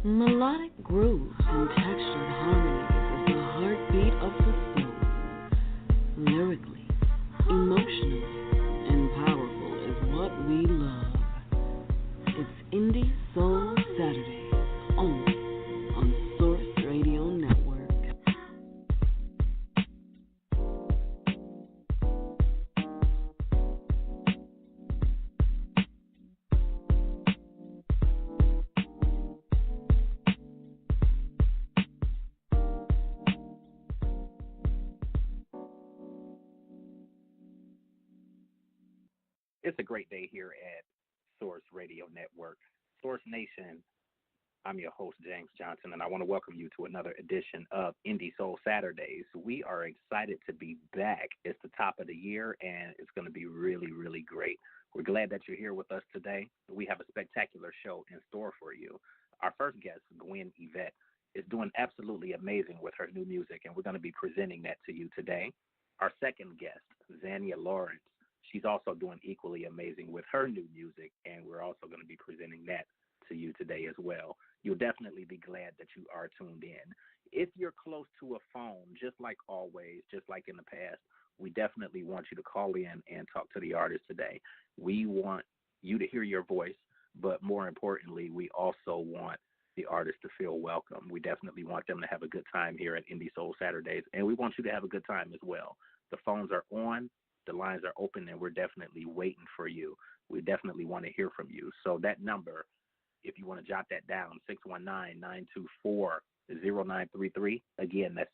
Melodic grooves and textured harmonies is the heartbeat of the soul. Lyrically, emotionally, and powerful is what we love. It's Indie Soul Saturdays, only on Source Radio Network. It's a great day here at Source Radio Network. Source Nation, I'm your host, James Johnson, and I want to welcome you to another edition of Indie Soul Saturdays. We are excited to be back. It's the top of the year, and it's going to be really, really great. We're glad that you're here with us today. We have a spectacular show in store for you. Our first guest, Gwen Yvette, is doing absolutely amazing with her new music, and we're going to be presenting that to you today. Our second guest, Zanya Laurence, she's also doing equally amazing with her new music, and we're also going to be presenting that to you today as well. You'll definitely be glad that you are tuned in. If you're close to a phone, just like always, just like in the past, we definitely want you to call in and talk to the artist today. We want you to hear your voice, but more importantly, we also want the artist to feel welcome. We definitely want them to have a good time here at Indie Soul Saturdays, and we want you to have a good time as well. The phones are on. The lines are open, and we're definitely waiting for you. We definitely want to hear from you. So that number, if you want to jot that down, 619-924-0933. Again, that's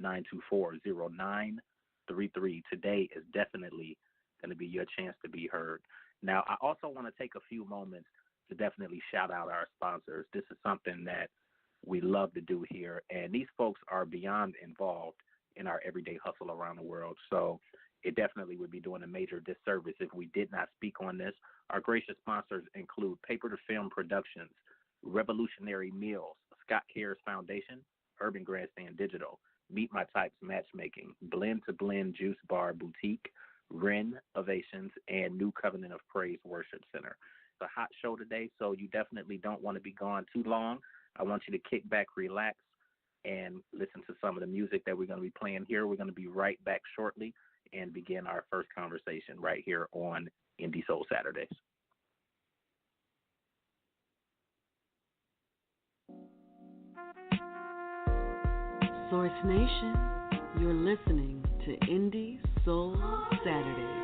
619-924-0933. Today is definitely going to be your chance to be heard. Now, I also want to take a few moments to definitely shout out our sponsors. This is something that we love to do here, and these folks are beyond involved in our everyday hustle around the world. So it definitely would be doing a major disservice if we did not speak on this. Our gracious sponsors include Paper to Film Productions, Revolutionary Meals, Scott Cares Foundation, Urban Grandstand Digital, Meet My Types Matchmaking, Blend to Blend Juice Bar Boutique, Ren Ovations, and New Covenant of Praise Worship Center. It's a hot show today, so you definitely don't want to be gone too long. I want you to kick back, relax, and listen to some of the music that we're going to be playing here. We're going to be right back shortly and begin our first conversation right here on Indie Soul Saturdays. Source Nation, you're listening to Indie Soul Saturdays.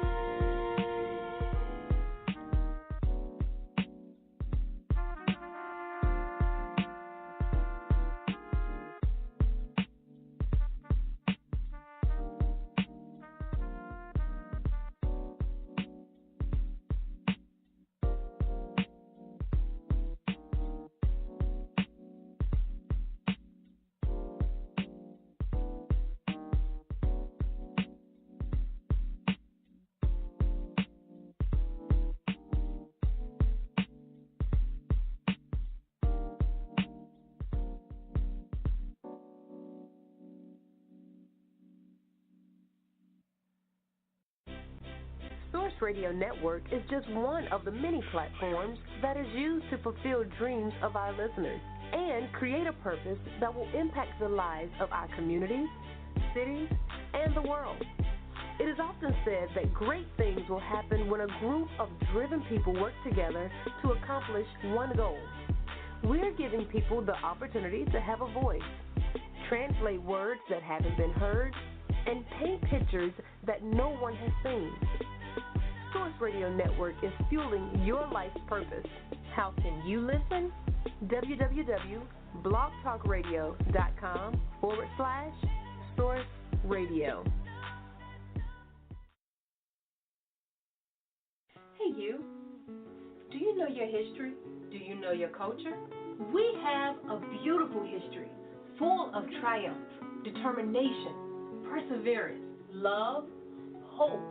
Source Radio Network is just one of the many platforms that is used to fulfill dreams of our listeners and create a purpose that will impact the lives of our communities, cities, and the world. It is often said that great things will happen when a group of driven people work together to accomplish one goal. We're giving people the opportunity to have a voice, translate words that haven't been heard, and paint pictures that no one has seen. Source Radio Network is fueling your life's purpose. How can you listen? www.blogtalkradio.com/Source Radio. Hey you, do you know your history? Do you know your culture? We have a beautiful history full of triumph, determination, perseverance, love, hope,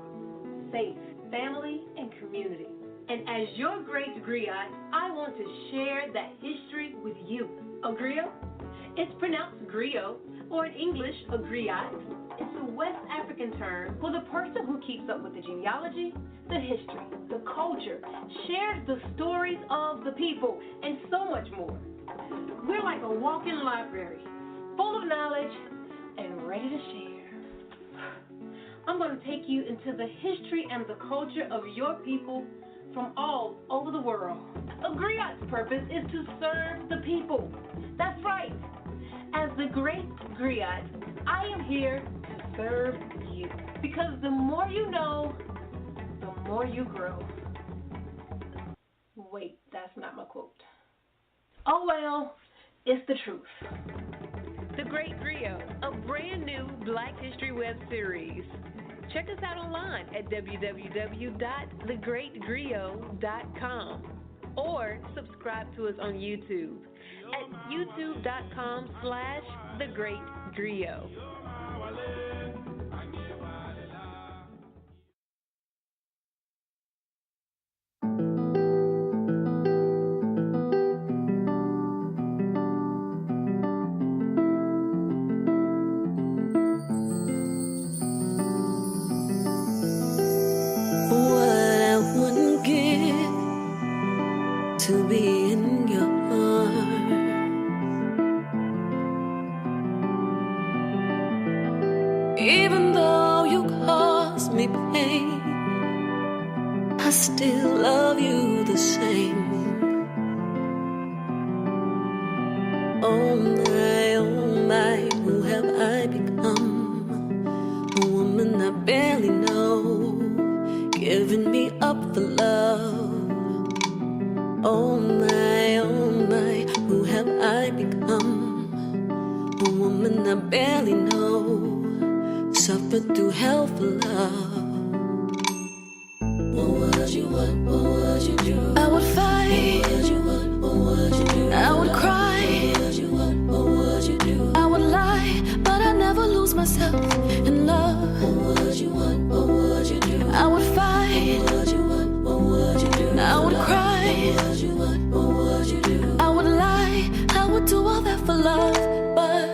faith, family, and community. And as your great griot, I want to share that history with you. A griot It's pronounced griot, or in English, a griot. It's a West African term for the person who keeps up with the genealogy, the history, the culture, shares the stories of the people, and so much more. We're like a walking library, full of knowledge and ready to share. I'm going to take you into the history and the culture of your people from all over the world. A griot's purpose is to serve the people. That's right. As the great griot, I am here to serve you. Because the more you know, the more you grow. Wait, that's not my quote. Oh well, it's the truth. The Great Griot, a brand new Black History web series. Check us out online at www.thegreatgriot.com or subscribe to us on YouTube at youtube.com/thegreatgriot. To be in your arms, even though you cause me pain, I still love you the same. Oh my, who have I become? A woman I barely know, giving me up for love. Oh my, who have I become? A woman I barely know, suffered through hell for love. What would you do? I would fight. What would you do? I would cry. What would you do? I would lie, but I never lose myself in love. What would you do? I would fight. What would you do? I would cry. I would lie, I would do all that for love, but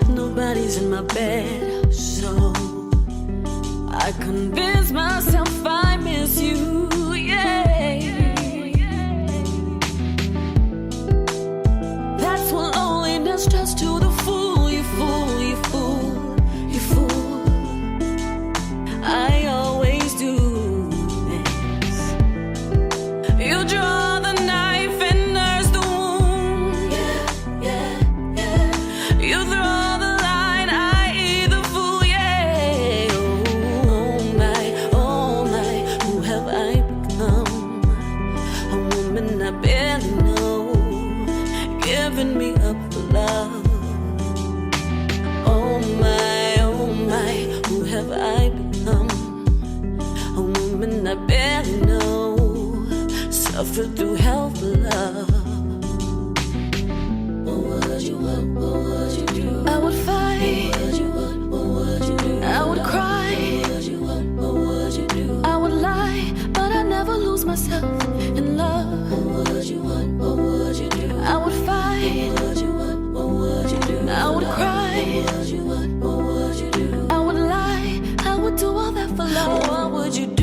nobody's in my bed, so I convince myself I miss you, yeah. That's what loneliness does to the fool, you fool, you fool, you fool. I always do. You draw the knife and nurse the wound. Yeah. You throw the line, I eat the fool, yeah. Oh my, who have I become? A woman I barely know, giving me up for love. Oh my, who have I become? A woman I barely know, suffered through hell for love. What would you do? I would fight. What would you do? I would cry. What would you do? I would lie, but I never lose myself in love. What would you do? I would fight. What would you do? I would cry. What would you do? I would lie, I would do all that for love. What would you do?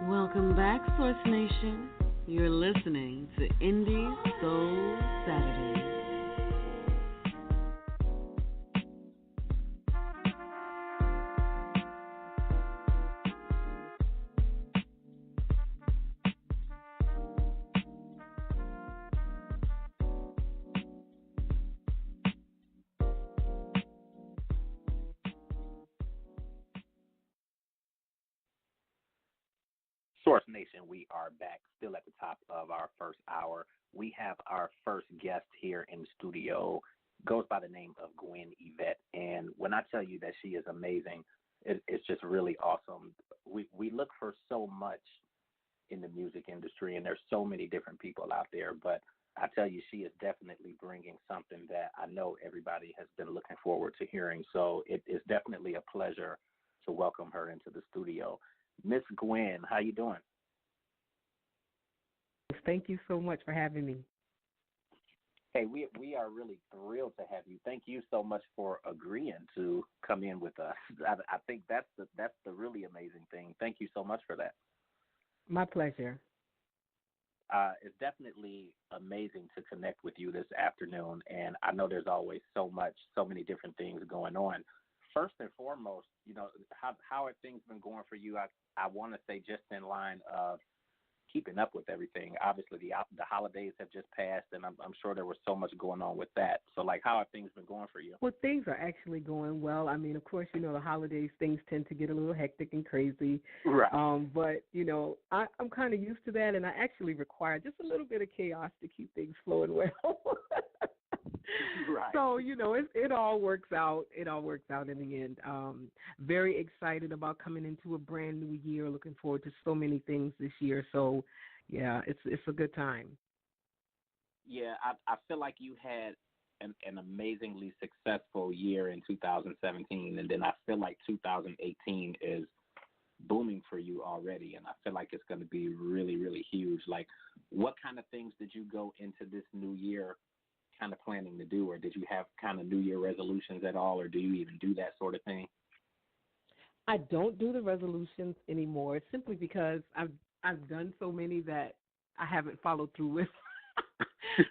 Welcome back, Source Nation. You're listening to Indie Soul Saturdays. Nation, we are back still at the top of our first hour. We have our first guest here in the studio, goes by the name of Gwen Yvette. And when I tell you that she is amazing, it's just really awesome. We look for so much in the music industry, and there's so many different people out there, but I tell you, she is definitely bringing something that I know everybody has been looking forward to hearing. So it is definitely a pleasure to welcome her into the studio. Miss Gwen, how you doing? Thank you so much for having me. Hey, we are really thrilled to have you. Thank you so much for agreeing to come in with us. I think that's the really amazing thing. Thank you so much for that. My pleasure. It's definitely amazing to connect with you this afternoon, and I know there's always so many different things going on. First and foremost, how have things been going for you? I want to say just in line of keeping up with everything. Obviously, the holidays have just passed, and I'm sure there was so much going on with that. So, how have things been going for you? Well, things are actually going well. I mean, of course, the holidays, things tend to get a little hectic and crazy. Right. But, I'm kind of used to that, and I actually require just a little bit of chaos to keep things flowing well. Right. So, it all works out. It all works out in the end. Very excited about coming into a brand new year. Looking forward to so many things this year. So, yeah, it's a good time. Yeah, I feel like you had an amazingly successful year in 2017, and then I feel like 2018 is booming for you already, and I feel like it's going to be really, really huge. What kind of things did you go into this new year kind of planning to do, or did you have kind of New Year resolutions at all, or do you even do that sort of thing? I don't do the resolutions anymore, simply because I've done so many that I haven't followed through with.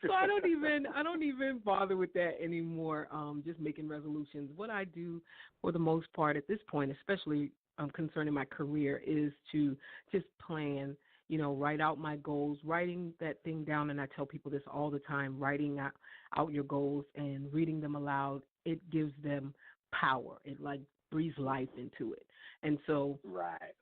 So I don't even bother with that anymore. Just making resolutions. What I do for the most part at this point, especially concerning my career, is to just plan. Write out my goals, writing that thing down, and I tell people this all the time, writing out your goals and reading them aloud, it gives them power. It breathes life into it. And so right.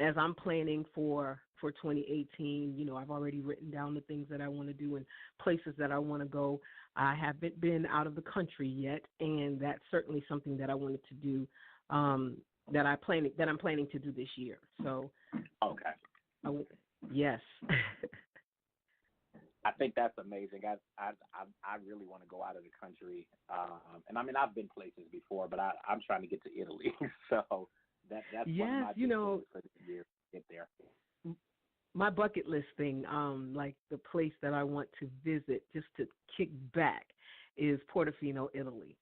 As I'm planning for 2018, I've already written down the things that I want to do and places that I want to go. I haven't been out of the country yet, and that's certainly something that I wanted to do, that I'm planning to do this year. So okay. Yes. I think that's amazing. I really want to go out of the country, and I mean I've been places before, but I'm trying to get to Italy. So that's yes, one of my big goals for this year. Get there. My bucket list thing, the place that I want to visit just to kick back, is Portofino, Italy.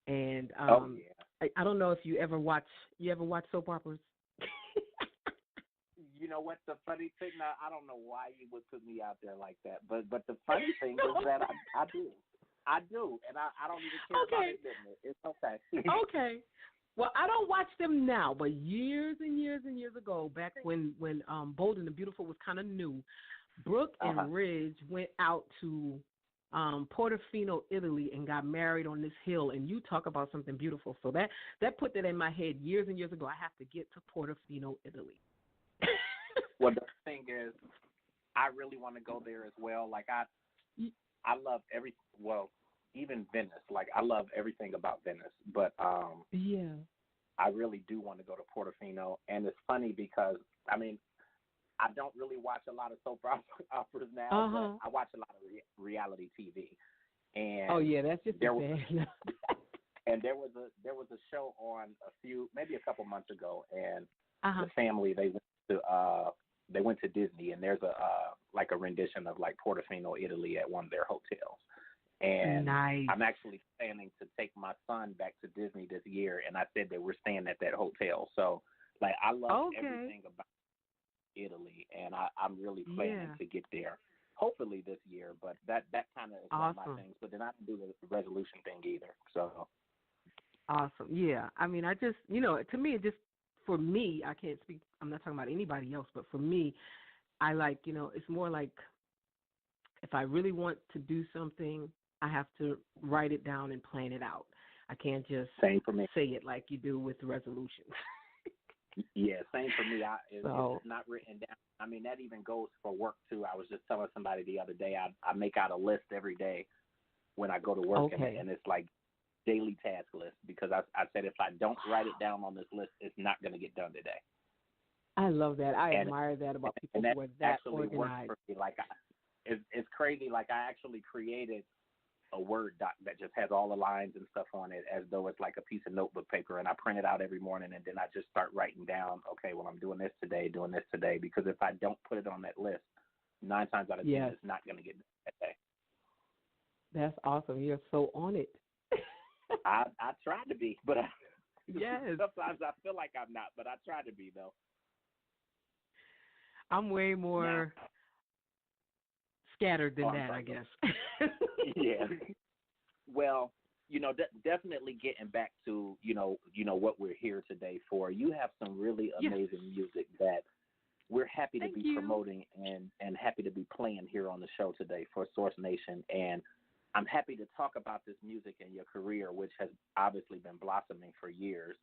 And I don't know if you ever watch soap operas. You know what, the funny thing, now, I don't know why you would put me out there like that, but the funny thing is that I do, and I don't even care about admitting it. It's okay. Okay. Well, I don't watch them now, but years and years and years ago, back when Bold and the Beautiful was kind of new, Brooke and Ridge went out to Portofino, Italy, and got married on this hill, and you talk about something beautiful. So that put that in my head years and years ago. I have to get to Portofino, Italy. Well, the thing is, I really want to go there as well. I love even Venice. I love everything about Venice, but yeah, I really do want to go to Portofino. And it's funny because I don't really watch a lot of soap operas now, but I watch a lot of reality TV. And that's just bad. And there was a show on maybe a couple months ago, and the family they went to Disney, and there's a rendition of Portofino, Italy at one of their hotels. And nice. I'm actually planning to take my son back to Disney this year, and I said that we're staying at that hotel. So I love everything about Italy, and I'm really planning to get there. Hopefully this year, but that kind of is one of my things. But then I don't do the resolution thing either. So awesome. Yeah. I mean, I just to me it just. For me, I can't speak, I'm not talking about anybody else, but for me, I it's more like if I really want to do something, I have to write it down and plan it out. I can't just Same for me. say it like you do with the resolutions. Yeah, same for me. It's not written down. I mean, that even goes for work too. I was just telling somebody the other day, I make out a list every day when I go to work, and it's like daily task list, because I said if I don't write it down on this list, it's not going to get done today. I love that. I admire that about people who are that actually organized. Works for me. Like, it's crazy. Like, I actually created a Word doc that just has all the lines and stuff on it, as though it's like a piece of notebook paper, and I print it out every morning, and then I just start writing down, okay, well, I'm doing this today, because if I don't put it on that list, 9 times out of 10, it's not going to get done that day. That's awesome. You're so on it. I try to be, but yes. Sometimes I feel like I'm not, but I try to be, though. I'm way more scattered than that, I guess. Yeah. Well, definitely getting back to, what we're here today for. You have some really amazing music that we're happy to be promoting and happy to be playing here on the show today for Source Nation. And I'm happy to talk about this music and your career, which has obviously been blossoming for years.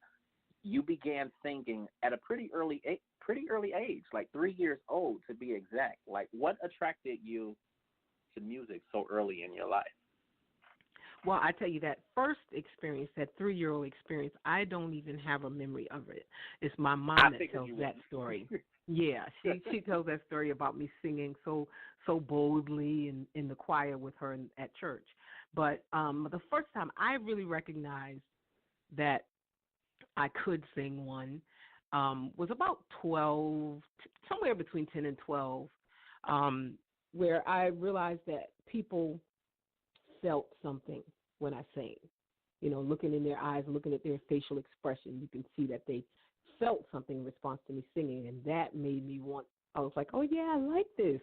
You began singing at a pretty early age, like 3 years old to be exact. Like, what attracted you to music so early in your life? Well, I tell you, that first experience, that 3-year-old experience, I don't even have a memory of it. It's my mom that tells that story. Yeah, she tells that story about me singing so boldly in the choir with her at church. But the first time I really recognized that I could sing was about 12, somewhere between 10 and 12, where I realized that people felt something when I sang. Looking in their eyes, looking at their facial expression, you can see that they felt something in response to me singing, and that made me I was like, oh, yeah, I like this.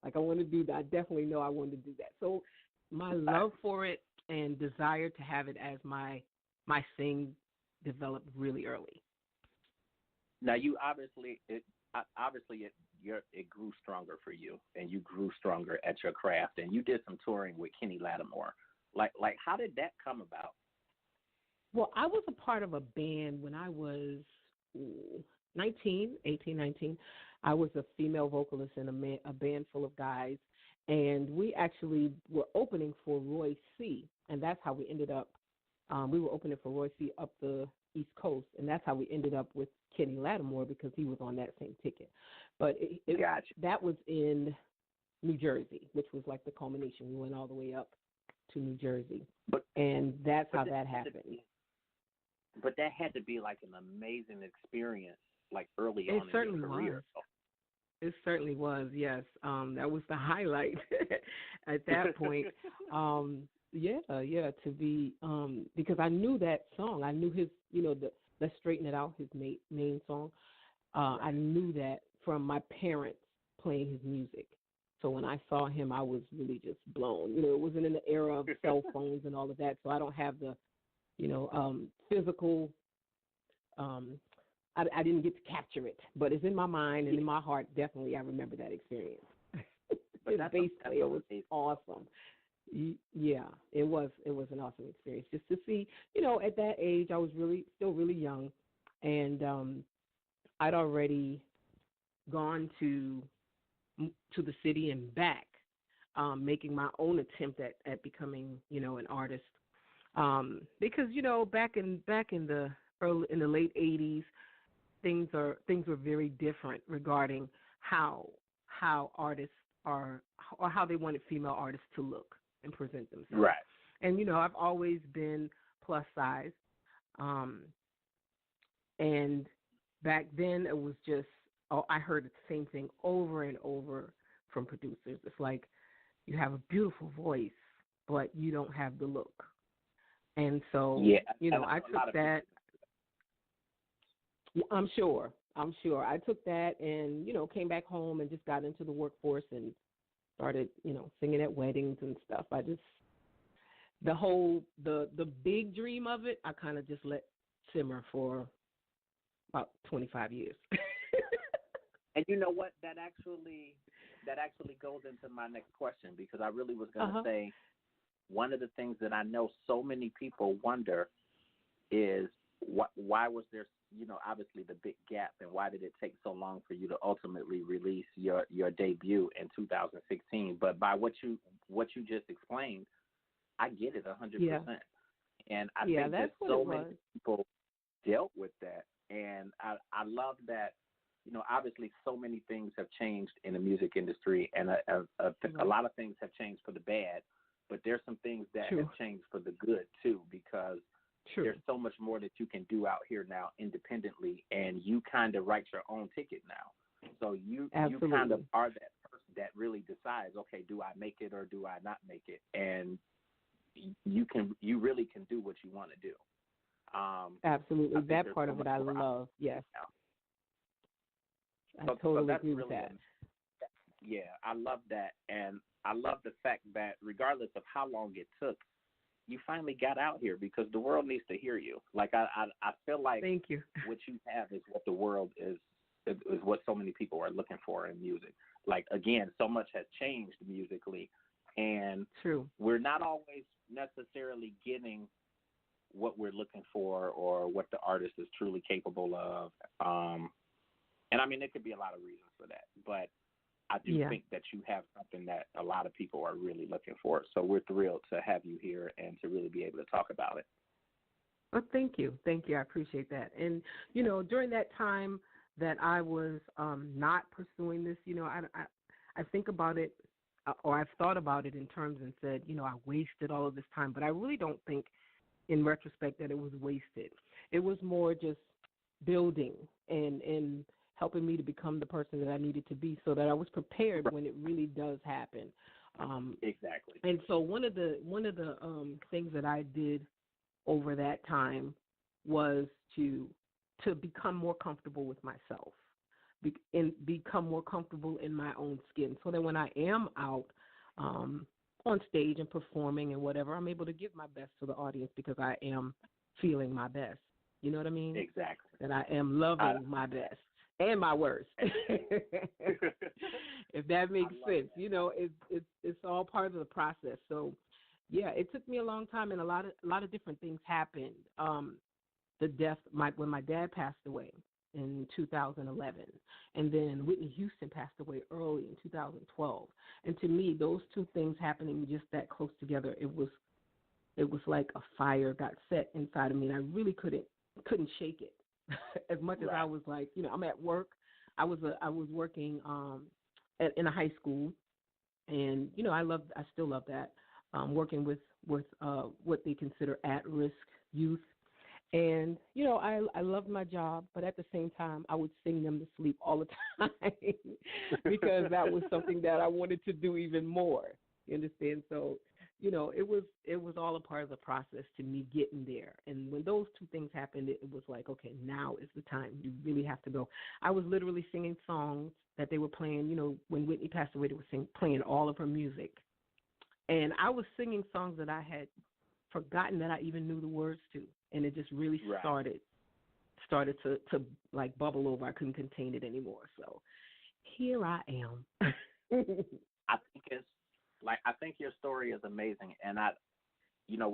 Like, I want to do that. I definitely know I wanted to do that. So my love for it and desire to have it as my sing developed really early. Now, you it grew stronger for you, and you grew stronger at your craft, and you did some touring with Kenny Lattimore. Like how did that come about? Well, I was a part of a band when I was 19. I was a female vocalist in a band full of guys, and we actually were opening for Roy C., and that's how we ended up. We were opening for Roy C. up the East Coast, and that's how we ended up with Kenny Lattimore, because he was on that same ticket. But that was in New Jersey, which was like the culmination. We went all the way up to New Jersey, and that's how that happened. But that had to be like an amazing experience, like early on in your career. It certainly was, yes. That was the highlight at that point. To be because I knew that song. I knew his, the Let's Straighten It Out, his main song. I knew that from my parents playing his music. So when I saw him, I was really just blown. It wasn't in the era of cell phones and all of that, so I don't have the, physical. I didn't get to capture it, but it's in my mind and in my heart. Definitely, I remember that experience. His bass player was awesome. Yeah, it was an awesome experience just to see. At that age, I was still really young, and I'd already gone to the city and back, making my own attempt at becoming, an artist. Because back in the late 80s, things were very different regarding how artists are, or how they wanted female artists to look and present themselves. Right. And I've always been plus size, and back then it was just I heard the same thing over and over from producers. It's like, you have a beautiful voice, but you don't have the look. And so, I took that. I'm sure. I took that and, came back home and just got into the workforce and started, singing at weddings and stuff. I just, the big dream of it, I kind of just let simmer for about 25 years. And you know what? That actually goes into my next question, because I really was going to say, one of the things that I know so many people wonder is why was there obviously the big gap, and why did it take so long for you to ultimately release your debut in 2016? But by what you just explained, I get it 100%. Yeah. And I think that what so it was. many people dealt with that. And I love that, obviously so many things have changed in the music industry, and a lot of things have changed for the bad, but there's some things that have changed for the good too, because there's so much more that you can do out here now independently, and you kind of write your own ticket now. So you kind of are that person that really decides, okay, do I make it or do I not make it? And you really can do what you want to do. Absolutely. That part of it I love. Yes. I totally agree with that. Yeah, I love that. And I love the fact that regardless of how long it took, you finally got out here, because the world needs to hear you. Like I feel like Thank you. What you have is what the world is what so many people are looking for in music. Like, again, so much has changed musically, and we're not always necessarily getting what we're looking for or what the artist is truly capable of. And I mean, there could be a lot of reasons for that, but I do think that you have something that a lot of people are really looking for. So we're thrilled to have you here and to really be able to talk about it. Well, thank you. Thank you. I appreciate that. And, during that time that I was not pursuing this, I think about it, or I've thought about it in terms and said, I wasted all of this time. But I really don't think in retrospect that it was wasted. It was more just building and helping me to become the person that I needed to be, so that I was prepared when it really does happen. Exactly. And so one of the things that I did over that time was to become more comfortable with myself, and become more comfortable in my own skin, so that when I am out on stage and performing and whatever, I'm able to give my best to the audience, because I am feeling my best. You know what I mean? Exactly. That I am loving my best and my worst. If that makes sense. That. It's all part of the process. So, yeah, it took me a long time, and a lot of different things happened. The death, when my dad passed away in 2011, and then Whitney Houston passed away early in 2012. And to me, those two things happening just that close together, it was like a fire got set inside of me, and I really couldn't shake it. As much as I was like, I'm at work. I was working in a high school, and I still love that, working with what they consider at-risk youth. And, I loved my job, but at the same time, I would sing them to sleep all the time because that was something that I wanted to do even more. You understand? So, it was all a part of the process to me getting there. And when those two things happened, it was like, okay, now is the time. You really have to go. I was literally singing songs that they were playing. When Whitney passed away, they were playing all of her music. And I was singing songs that I had forgotten that I even knew the words to. And it just really started to like bubble over. I couldn't contain it anymore. So here I am. I think your story is amazing. And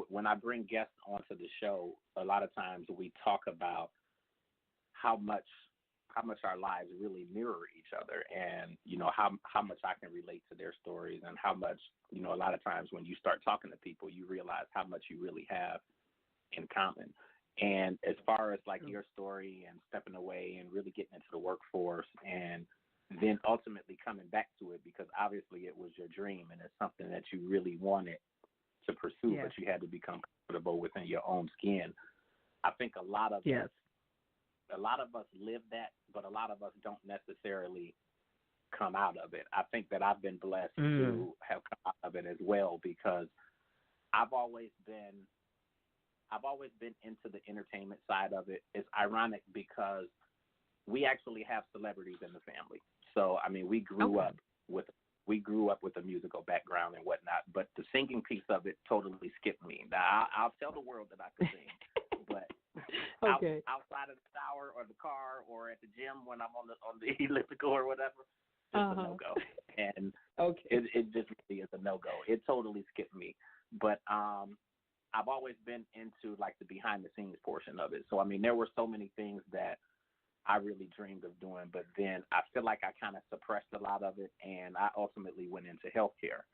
when I bring guests onto the show, a lot of times we talk about how much our lives really mirror each other, and how much I can relate to their stories, and how much a lot of times when you start talking to people, you realize how much you really have in common. And as far as like your story and stepping away and really getting into the workforce, and then ultimately coming back to it, because obviously it was your dream and it's something that you really wanted to pursue, but you had to become comfortable within your own skin. I think a lot of us live that, but a lot of us don't necessarily come out of it. I think that I've been blessed to have come out of it as well, because I've always been into the entertainment side of it. It's ironic because we actually have celebrities in the family. So, I mean, we grew up with a musical background and whatnot, but the singing piece of it totally skipped me. Now, I'll tell the world that I could sing, but outside of the shower or the car or at the gym when I'm on the elliptical or whatever, it's a no-go. And it just really is a no-go. It totally skipped me. But I've always been into like the behind the scenes portion of it. So I mean, there were so many things that I really dreamed of doing, but then I feel like I kind of suppressed a lot of it, and I ultimately went into healthcare.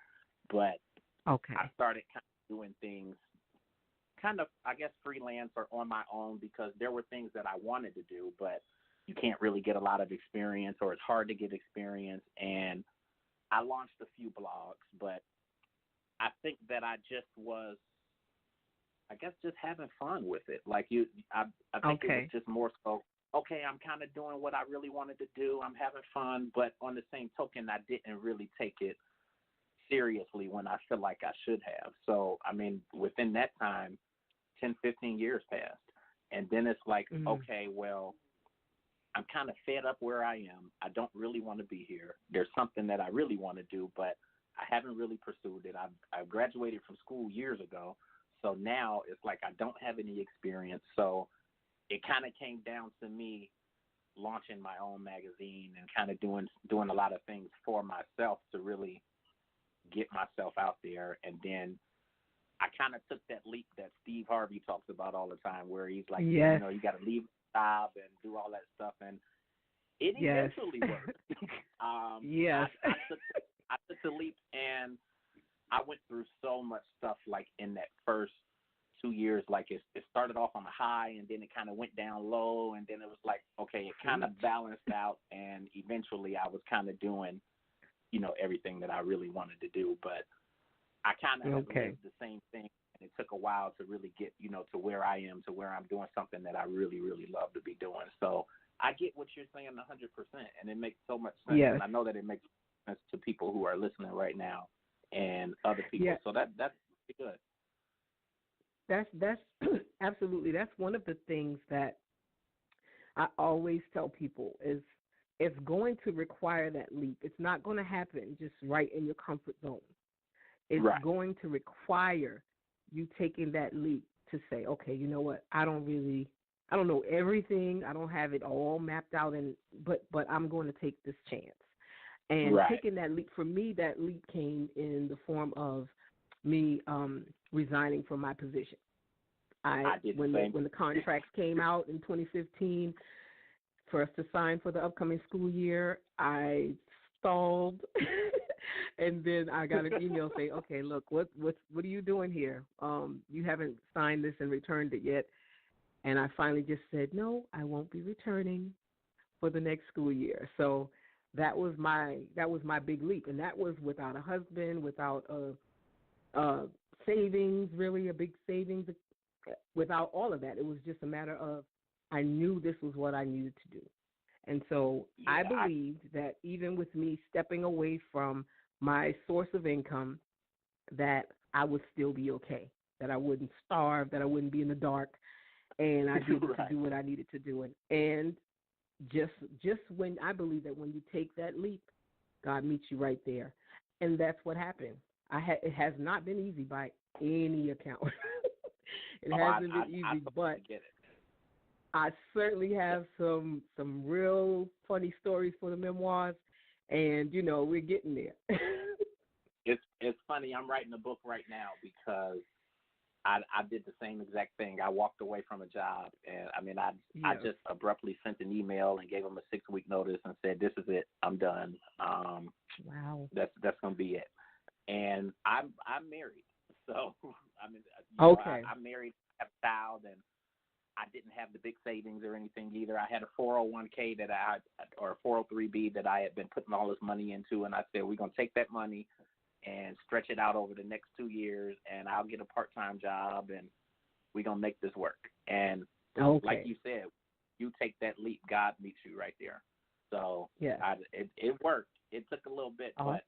But I started kind of doing things kind of, I guess, freelance or on my own, because there were things that I wanted to do, but you can't really get a lot of experience, or it's hard to get experience. And I launched a few blogs, but I think that I just was, I guess, just having fun with it. Like I think it was just more so, okay, I'm kind of doing what I really wanted to do. I'm having fun, but on the same token, I didn't really take it seriously when I feel like I should have. So, I mean, within that time, 10, 15 years passed. And then it's like, okay, well, I'm kind of fed up where I am. I don't really want to be here. There's something that I really want to do, but I haven't really pursued it. I've graduated from school years ago. So now it's like I don't have any experience. So it kind of came down to me launching my own magazine and kind of doing a lot of things for myself to really get myself out there. And then I kind of took that leap that Steve Harvey talks about all the time, where he's like, you know, you got to leave the job and do all that stuff. And it eventually worked. I took the leap, and I went through so much stuff like in that first 2 years. Like it started off on a high, and then it kind of went down low, and then it was like, okay, it kind of balanced out, and eventually I was kind of doing, you know, everything that I really wanted to do. But I kind of lived the same thing, and it took a while to really get, you know, to where I am, to where I'm doing something that I really, really love to be doing. So I get what you're saying 100%, and it makes so much sense. And I know that it makes sense to people who are listening right now and other people. So that's pretty good. That's absolutely. That's one of the things that I always tell people is it's going to require that leap. It's not going to happen just right in your comfort zone. It's going to require you taking that leap to say, okay, you know what? I don't know everything. I don't have it all mapped out, but I'm going to take this chance. And taking that leap, for me, that leap came in the form of me resigning from my position. When the contracts came out in 2015 for us to sign for the upcoming school year, I stalled. And then I got an email saying, okay, look, what are you doing here? You haven't signed this and returned it yet. And I finally just said, no, I won't be returning for the next school year. So that was my big leap. And that was without a husband, without a savings, really a big savings, without all of that. It was just a matter of I knew this was what I needed to do. And so I believed that even with me stepping away from my source of income, that I would still be okay, that I wouldn't starve, that I wouldn't be in the dark, and I'd be able to do what I needed to do. And just when I believe that when you take that leap, God meets you right there. And that's what happened. It has not been easy by any account. It hasn't been easy, but I certainly have some real funny stories for the memoirs, and, you know, we're getting there. It's funny. I'm writing a book right now because I did the same exact thing. I walked away from a job, and, I mean, I just abruptly sent an email and gave them a 6-week notice and said, this is it. I'm done. Wow. That's going to be it. And I'm married. So, I mean, I'm married, I have a child, and I didn't have the big savings or anything either. I had a 401k or a 403b that I had been putting all this money into, and I said, we're going to take that money and stretch it out over the next 2 years, and I'll get a part-time job, and we're going to make this work. And like you said, you take that leap, God meets you right there. So it worked. It took a little bit, but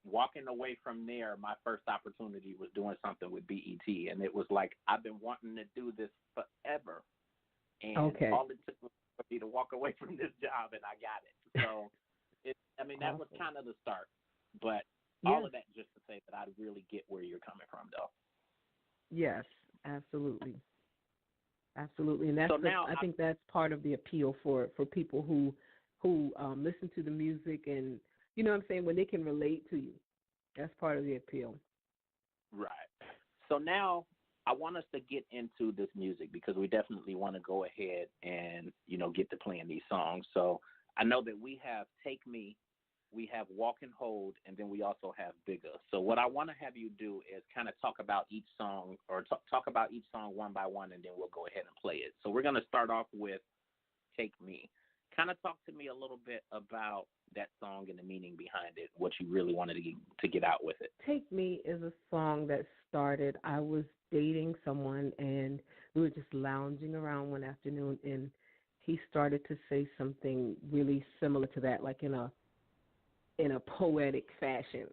walking away from there, my first opportunity was doing something with BET, and it was like, I've been wanting to do this forever, and all it took was for me to walk away from this job, and I got it. So, that was kind of the start, but all of that just to say that I really get where you're coming from, though. Yes, absolutely. Absolutely, and that's I think that's part of the appeal for people who listen to the music, and you know what I'm saying, when they can relate to you. That's part of the appeal. Right. So now I want us to get into this music because we definitely want to go ahead and, get to playing these songs. So I know that we have Take Me, we have Walk and Hold, and then we also have Bigger. So what I want to have you do is kind of talk about each song or talk about each song one by one, and then we'll go ahead and play it. So we're going to start off with Take Me. Kind of talk to me a little bit about that song and the meaning behind it, what you really wanted to get out with it. Take Me is a song that started, I was dating someone, and we were just lounging around one afternoon, and he started to say something really similar to that, like in a poetic fashion.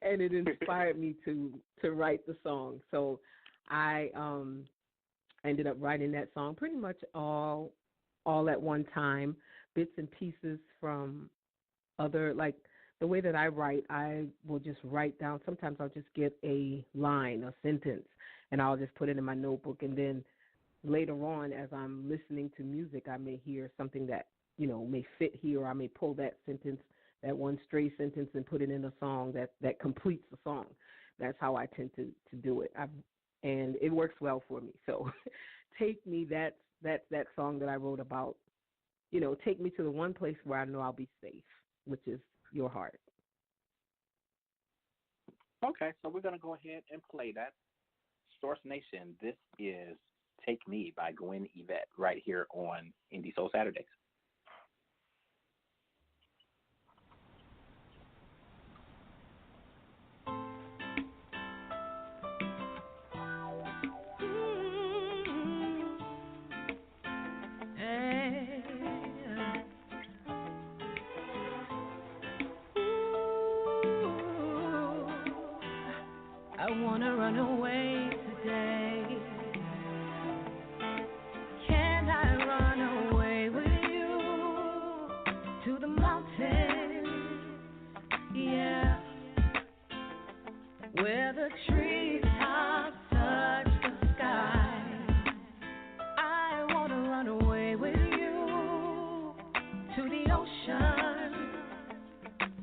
And it inspired me to write the song. So I ended up writing that song pretty much all at one time, bits and pieces from other, like the way that I write, I will just write down. Sometimes I'll just get a line, a sentence, and I'll just put it in my notebook. And then later on, as I'm listening to music, I may hear something that, may fit here, or I may pull that sentence, that one stray sentence, and put it in a song that completes the song. That's how I tend to do it. And it works well for me. So Take Me, that's that song that I wrote about, take me to the one place where I know I'll be safe, which is your heart. Okay, so we're going to go ahead and play that. Source Nation, this is Take Me by Gwen Yvette right here on Indie Soul Saturdays. I wanna run away today. Can I run away with you to the mountains? Yeah, where the treetops touch the sky. I wanna run away with you to the ocean,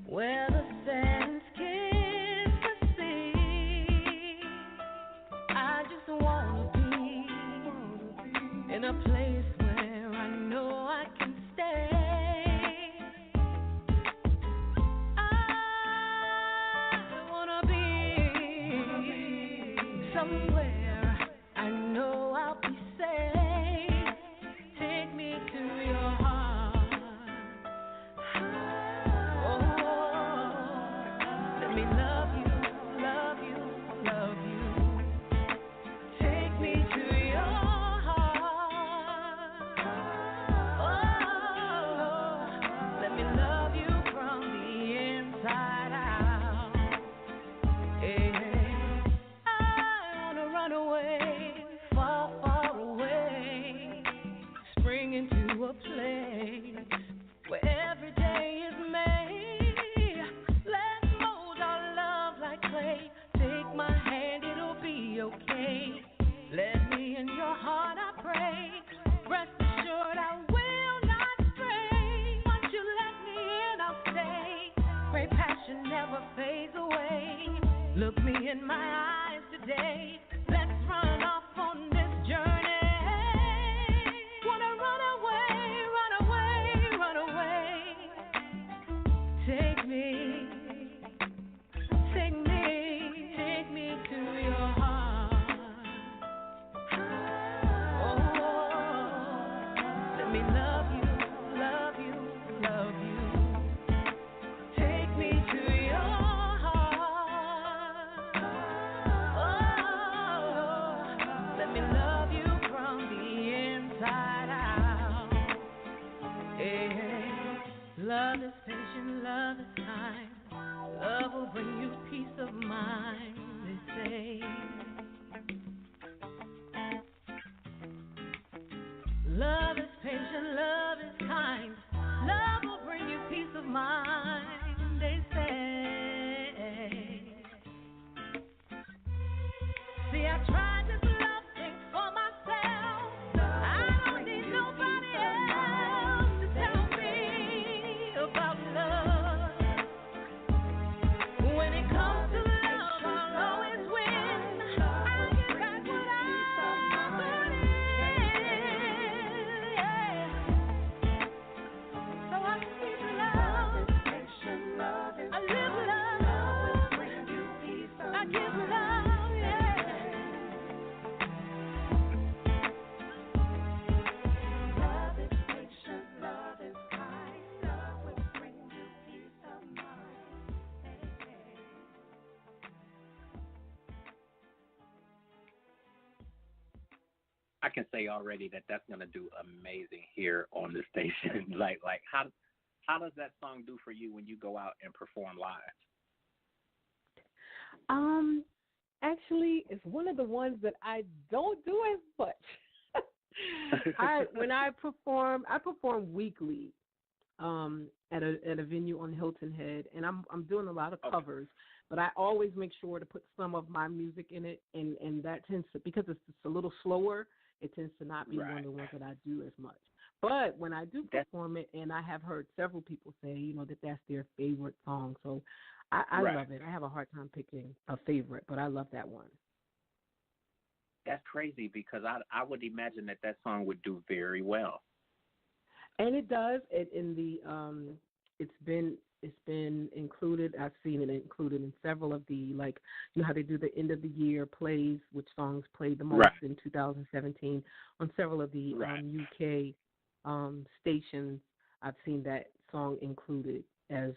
where the sands kiss the sea. I just wanna be in a place where I know I can stay. I wanna be somewhere I know I'll be safe. Take me to your heart. Oh, let me love you, love you, love you. Take me to your heart. Oh, let me love you from the inside out. Yeah. I wanna run away, far, far away, spring into a place where every day is May. Let's mold our love like clay. Take my hand, it'll be okay. Let me in your heart, I pray. Rest assured I will not stray. Once you let me in, I'll stay. Great passion never fades away. Look me in my eyes today. Let's run off on this journey. Wanna run away, run away, run away. Take me, take me, take me to your heart. Oh, let me love you, love you, love you. Take me to your heart. Oh, let me love you from the inside out. Yeah. Love is patient, love is kind. Love will bring you peace of mind, they say. Love is patient, love is kind. Love will bring you peace of mind, they say. See, I tried this love thing for myself. I don't need nobody else to tell me about love. When it comes to love, I'll always win. I can say already that that's gonna do amazing here on the station. like how does that song do for you when you go out and perform live? Actually, it's one of the ones that I don't do as much. When I perform weekly at a venue on Hilton Head, and I'm doing a lot of covers, but I always make sure to put some of my music in it, and that tends to, because it's a little slower, it tends to not be one of the ones that I do as much. But when I do perform it, and I have heard several people say, that that's their favorite song, so I love it. I have a hard time picking a favorite, but I love that one. That's crazy, because I would imagine that song would do very well. And it does. It's been included. I've seen it included in several of the, like, how they do the end of the year plays, which songs played the most in 2017 on several of the UK stations. I've seen that song included as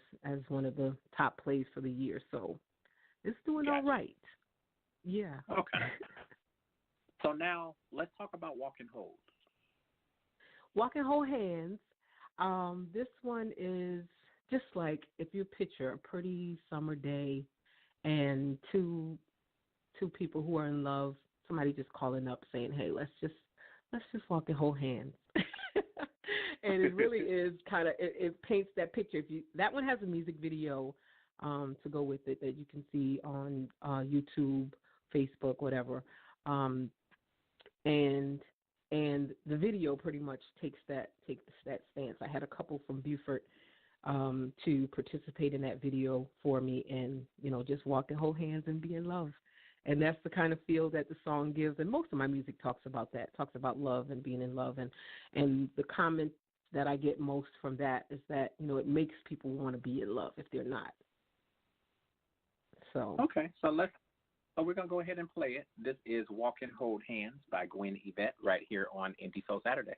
one of the top plays for the year. So it's doing all right. Yeah. Okay. So now let's talk about Walk and Hold. Walk and Hold Hands. This one is just like, if you picture a pretty summer day and two people who are in love, somebody just calling up saying, "Hey, let's just walk and hold hands." And it really is kind of, it paints that picture. That one has a music video to go with it that you can see on YouTube, Facebook, whatever. And the video pretty much takes that stance. I had a couple from Beaufort to participate in that video for me, and just walk and hold hands and be in love. And that's the kind of feel that the song gives. And most of my music talks about that, talks about love and being in love. And the comment that I get most from that is that, it makes people want to be in love if they're not. So okay, so we're going to go ahead and play it. This is Walk and Hold Hands by Gwen Yvette right here on Indie Soul Saturday.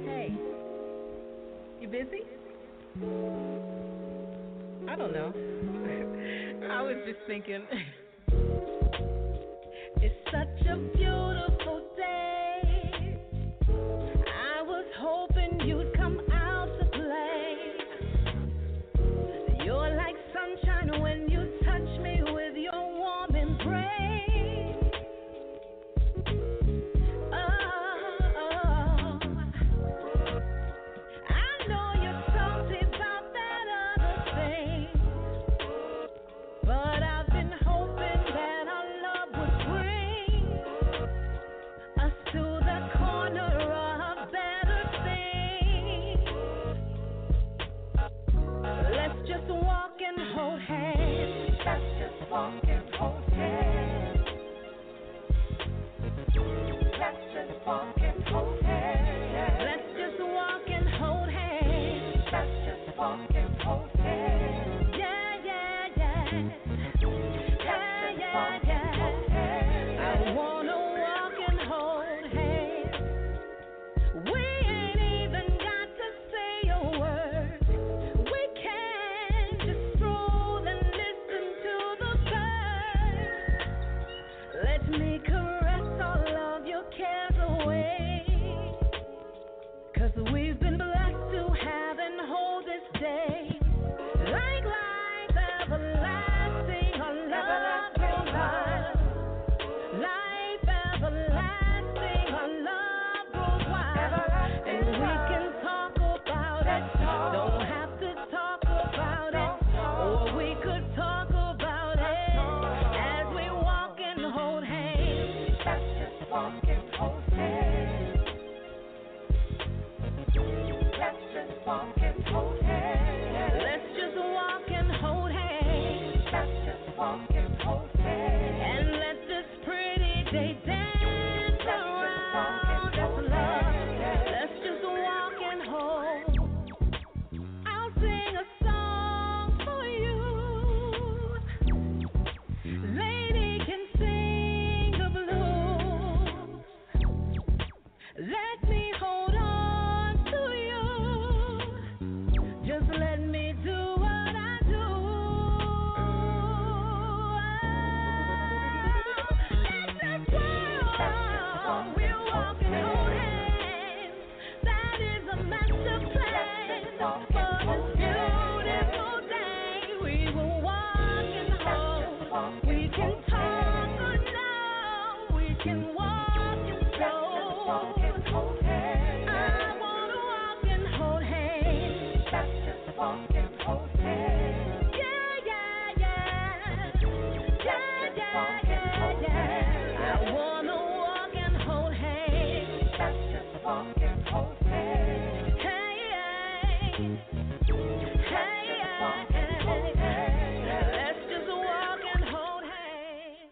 Hey, you busy? I don't know. I was just thinking, it's such a beautiful day. I was hoping you'd come out to play. You're like sunshine when you touch me with your warm embrace. Oh, I know you're salty about that other thing, but I've been hoping that our love would bring us to the corner of better things. Let's just walk and hold hands. Let's just walk and hold hands. Let's just walk and hold hands. Let's just walk and hold hands. Let's just walk and hold hands. Yeah, yeah, yeah. Yeah, yeah, yeah. I wanna walk and hold hands. We ain't even got to say a word. We can just stroll and listen to the birds. Let me caress all of your cares away. 'Cause we've been blessed to have and hold this day. Like life everlasting, our love grows wild. Life everlasting, our love grows wild. And we can talk about it. Don't have to talk about it. Or we could talk about it as we walk and hold hands. Let's just walk and hold hands. Let's just walk and hold hands. Let's just walk and hold hands. Let's just walk and hold hands. And let this pretty day dance around this love. Let's just walk and hold. I'll sing a song for you. Lady can sing the blues. Let me hold on to you. Just let me do what I do. and walk and stroll. I wanna walk and hold hands. Let's just walk and hold hands. Yeah, yeah, yeah. Yeah, yeah, yeah, yeah. I wanna walk and hold hands. Let's just walk and hold hands. Hey, hey. Hey, hey. Let's just walk and hold hands.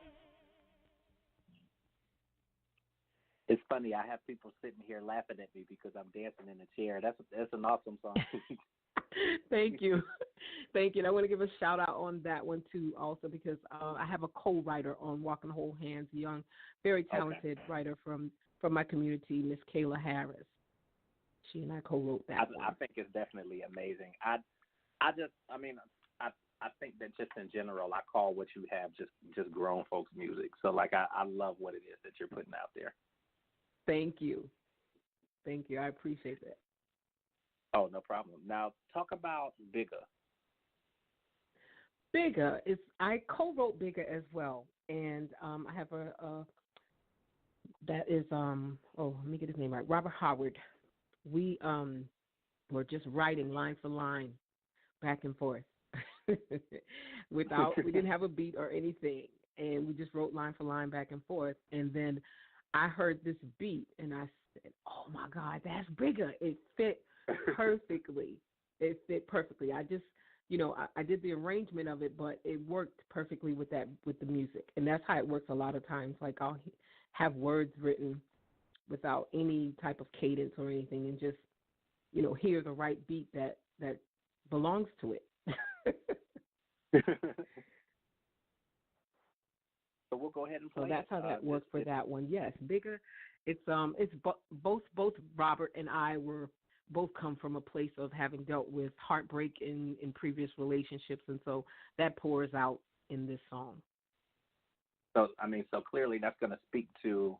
It's funny. I have people sitting here laughing at me because I'm dancing in a chair. That's an awesome song. Thank you. Thank you. And I want to give a shout out on that one too also because I have a co-writer on Walk and Hold Hands, a young, very talented writer from my community, Miss Kayla Harris. She and I co-wrote that one. I think it's definitely amazing. I think that just in general, I call what you have just grown folks music. So like I love what it is that you're putting out there. Thank you. Thank you. I appreciate that. Oh, no problem. Now talk about Bigger. Bigger is I co-wrote Bigger as well, and I have that is let me get his name right. Robert Howard. We were just writing line for line, back and forth, we didn't have a beat or anything, and we just wrote line for line back and forth, and then I heard this beat, and I said, "Oh my God, that's Bigger!" It fit perfectly. It fit perfectly. I just, I did the arrangement of it, but it worked perfectly with the music, and that's how it works a lot of times. Like I'll have words written without any type of cadence or anything, and just, hear the right beat that belongs to it. So we'll go ahead and play. So that's how that worked for that one. Yes, Bigger. It's both Robert and I both come from a place of having dealt with heartbreak in previous relationships, and so that pours out in this song. So clearly that's going to speak to,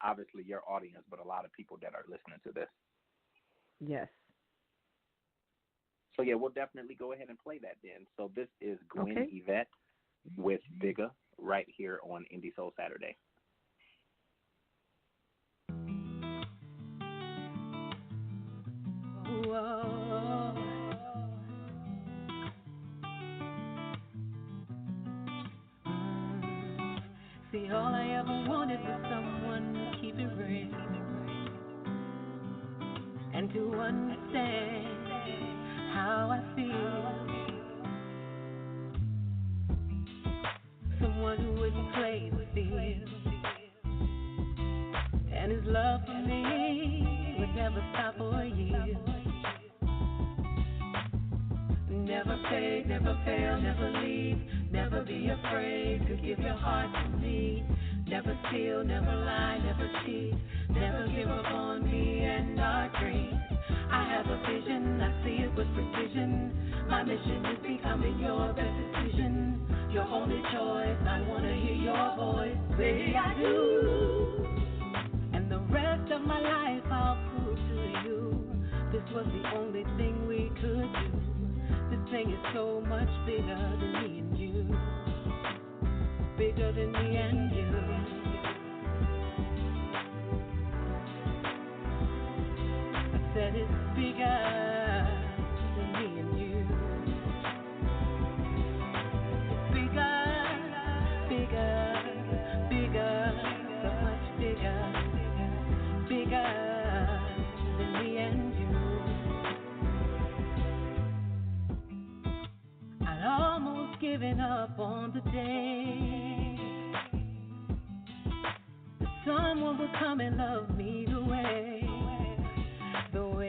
obviously your audience, but a lot of people that are listening to this. Yes. So yeah, we'll definitely go ahead and play that then. So this is Gwen Yvette with Bigger right here on Indie Soul Saturday. Whoa. See, all I ever wanted was someone to keep it real and to understand how I feel. Someone who wouldn't play the field, and his love for me would never stop or yield. Never fade, never fail, never leave. Never be afraid to give your heart to me. Never steal, never lie, never cheat. Never give up on me and our dreams. I have a vision, I see it with precision. My mission is becoming your best decision. Your only choice, I wanna hear your voice. Say I do. And the rest of my life I'll prove to you this was the only thing we could do. This thing is so much bigger than me and you. Bigger than me and you. I said it's bigger than me and you. It's bigger, bigger, bigger, so much bigger, bigger than me and you. I'd almost given up on the day that someone would come and love me the way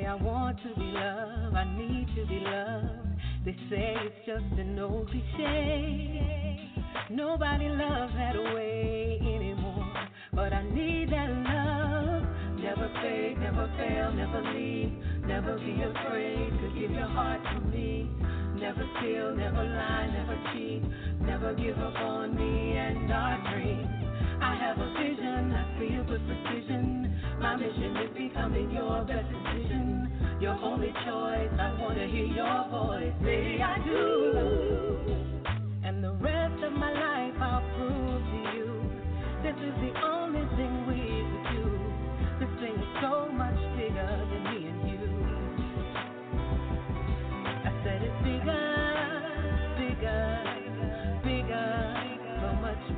I want to be loved. I need to be loved. They say it's just an old cliche. Nobody loves that way anymore, but I need that love. Never fade, never fail, never leave. Never be afraid to give your heart to me. Never steal, never lie, never cheat. Never give up on me and our dreams. I have a vision, I see it with precision. My mission is becoming your best decision. Your only choice, I want to hear your voice. Say I do. And the rest of my life I'll prove to you this is the only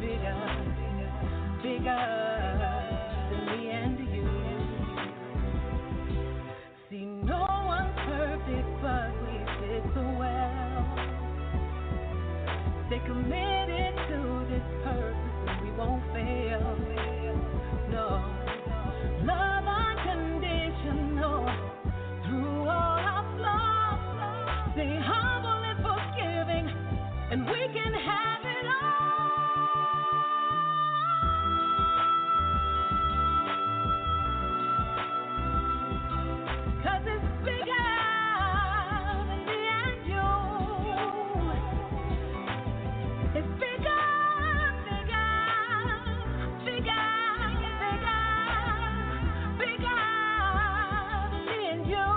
bigger than me and you. See, no one's perfect, but we fit so well. Stay committed to this purpose and we won't fail. No, love unconditional through all our flaws. Stay humble and forgiving, and we can have it all. 'Cause it's bigger than me and you. It's bigger, bigger, bigger, bigger, bigger than me and you.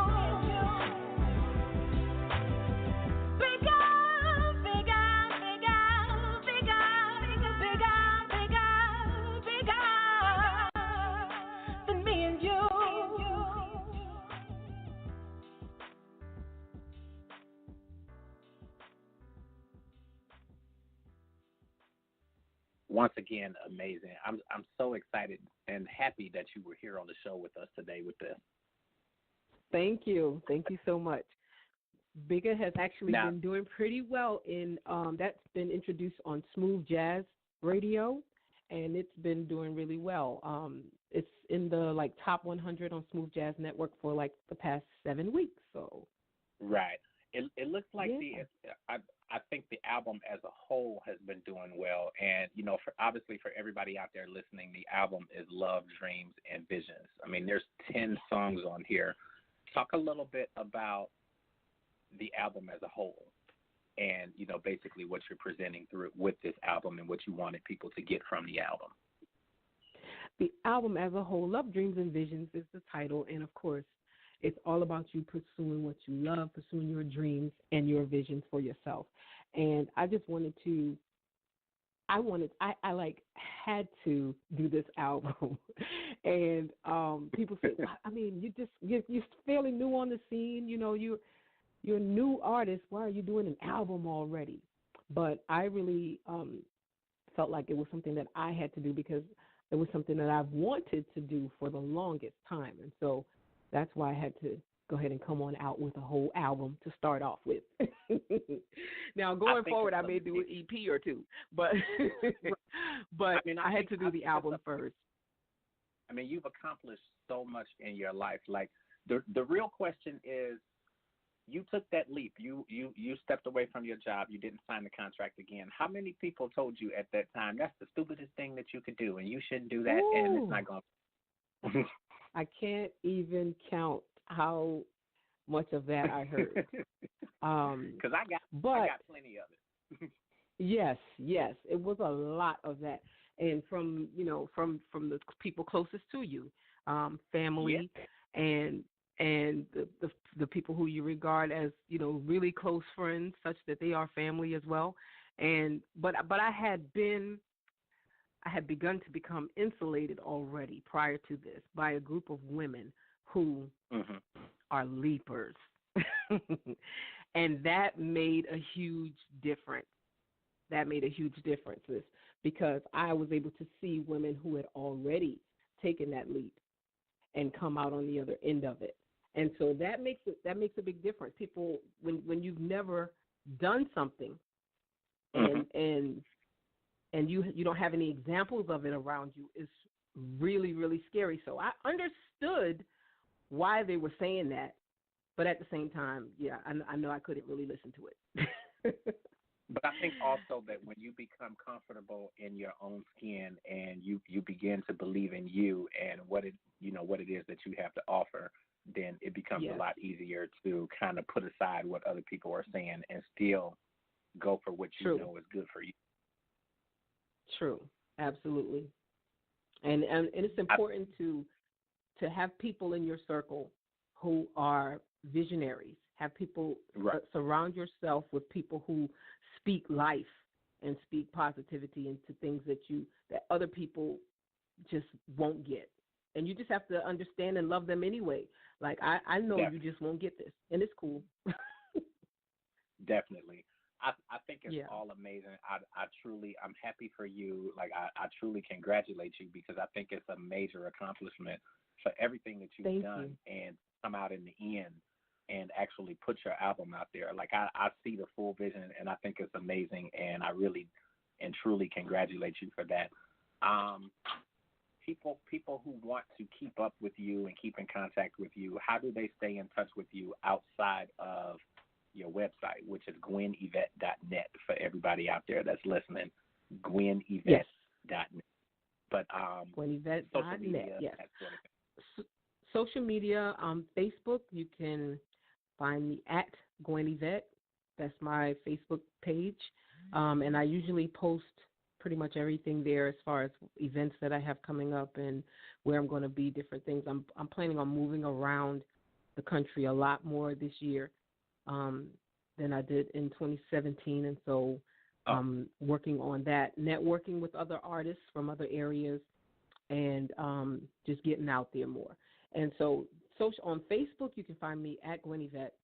Bigger, bigger, bigger, bigger, bigger, bigger, bigger than me and you. Once again, amazing. I'm so excited and happy that you were here on the show with us today with this. Thank you so much. Bigger has actually been doing pretty well in that's been introduced on Smooth Jazz Radio, and it's been doing really well. It's in the top 100 on Smooth Jazz Network for the past 7 weeks. So Right. It looks like Yeah. I think the album as a whole has been doing well, and obviously for everybody out there listening, the album is Love, Dreams, and Visions. I mean, there's 10 songs on here. Talk a little bit about the album as a whole, and basically what you're presenting through with this album and what you wanted people to get from the album. The album as a whole, Love, Dreams, and Visions is the title, and of course, it's all about you pursuing what you love, pursuing your dreams and your visions for yourself. And I just wanted to, I had to do this album. And people say, I mean, you're fairly new on the scene. You're a new artist. Why are you doing an album already? But I really felt like it was something that I had to do because it was something that I've wanted to do for the longest time. And so that's why I had to go ahead and come on out with a whole album to start off with. Now, going forward, I may do an EP or two, but I had to do the album first. I mean, you've accomplished so much in your life. Like, the real question is, you took that leap. You stepped away from your job. You didn't sign the contract again. How many people told you at that time, that's the stupidest thing that you could do, and you shouldn't do that, and it's not going to... I can't even count how much of that I heard. Because I got plenty of it. Yes, it was a lot of that, and from the people closest to you, family, and the people who you regard as really close friends, such that they are family as well. And but I had begun to become insulated already prior to this by a group of women who are leapers. And that made a huge difference. Because I was able to see women who had already taken that leap and come out on the other end of it. And so that makes a big difference. People, when you've never done something and you don't have any examples of it around you, it's really, really scary. So I understood why they were saying that, but at the same time, I know I couldn't really listen to it. But I think also that when you become comfortable in your own skin and you begin to believe in you and what it is that you have to offer, then it becomes a lot easier to kind of put aside what other people are saying and still go for what you know is good for you. True, absolutely, and it's important to have people in your circle who are visionaries. Have people surround yourself with people who speak life and speak positivity into things that other people just won't get, and you just have to understand and love them anyway. Like I know you just won't get this, and it's cool. Definitely. I think it's all amazing. I'm happy for you. Like, I truly congratulate you because I think it's a major accomplishment for everything that you've done and come out in the end and actually put your album out there. Like, I see the full vision, and I think it's amazing, and I really and truly congratulate you for that. People who want to keep up with you and keep in contact with you, how do they stay in touch with you outside of your website, which is GwenYvette.net for everybody out there that's listening? GwenYvette.net. But GwenYvette.net, yes. Social media, Facebook, you can find me at Gwen Yvette. That's my Facebook page. And I usually post pretty much everything there as far as events that I have coming up and where I'm going to be, different things. I'm planning on moving around the country a lot more this year than I did in 2017. And so I'm working on that, networking with other artists from other areas and just getting out there more. And so on Facebook, you can find me at Gwen Yvette.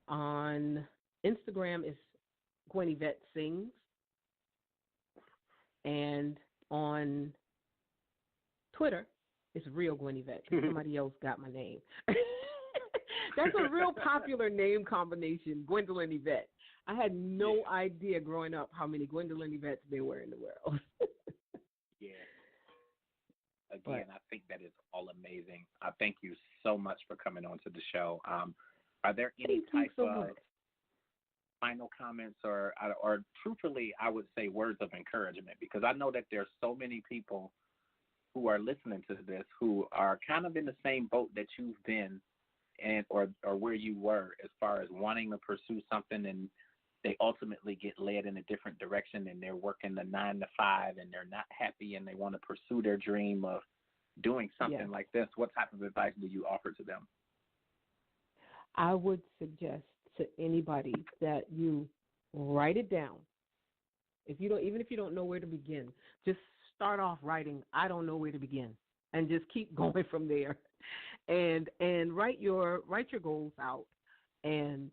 On Instagram, it's Gwen Yvette Sings. And on Twitter, it's Real Gwen Yvette. Somebody else got my name. That's a real popular name combination, Gwendolyn Yvette. I had no idea growing up how many Gwendolyn Yvettes there were in the world. Again, I think that is all amazing. I thank you so much for coming on to the show. Are there any type of final comments or truthfully, I would say words of encouragement? Because I know that there's so many people who are listening to this who are kind of in the same boat that you've been and or where you were as far as wanting to pursue something and they ultimately get led in a different direction and they're working the 9 to 5 and they're not happy and they want to pursue their dream of doing something like this. What type of advice do you offer to them? I would suggest to anybody that you write it down. Even if you don't know where to begin, just start off writing, I don't know where to begin, and just keep going from there. And write your goals out and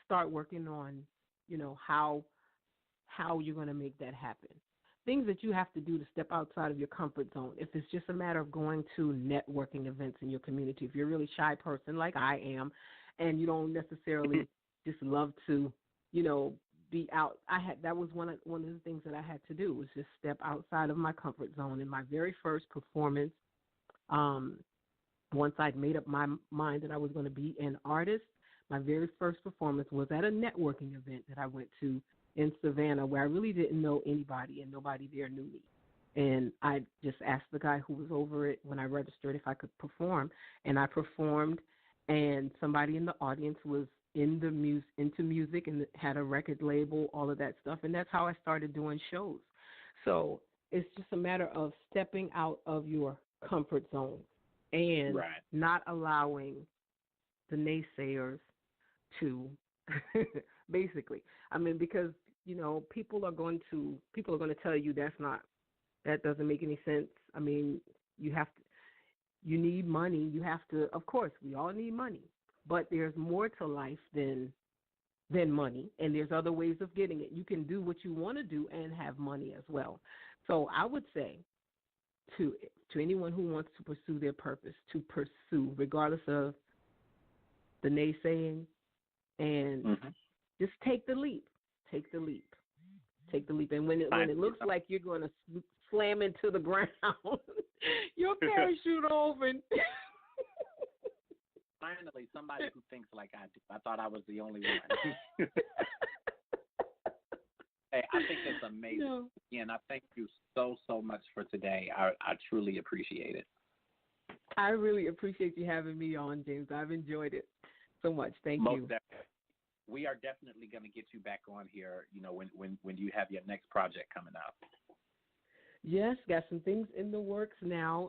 start working on, how you're going to make that happen. Things that you have to do to step outside of your comfort zone. If it's just a matter of going to networking events in your community, if you're a really shy person like I am, and you don't necessarily just love to, be out. That was one of the things that I had to do was just step outside of my comfort zone. In my very first performance, once I'd made up my mind that I was going to be an artist, my very first performance was at a networking event that I went to in Savannah where I really didn't know anybody and nobody there knew me. And I just asked the guy who was over it when I registered if I could perform, and I performed, and somebody in the audience was into music and had a record label, all of that stuff, and that's how I started doing shows. So it's just a matter of stepping out of your comfort zone and not allowing the naysayers to basically. I mean, because people are going to tell you that doesn't make any sense. I mean, you need money. Of course, we all need money, but there's more to life than money, and there's other ways of getting it. You can do what you want to do and have money as well. So I would say to anyone who wants to pursue their purpose, to pursue regardless of the naysaying, and just take the leap. Take the leap. And when it looks like you're going to slam into the ground, your parachute open. Finally, somebody who thinks like I do. I thought I was the only one. Hey, I think it's amazing. No. Again, I thank you so much for today. I truly appreciate it. I really appreciate you having me on, James. I've enjoyed it so much. Thank you. Definitely. We are definitely going to get you back on here, when you have your next project coming out. Yes, got some things in the works now,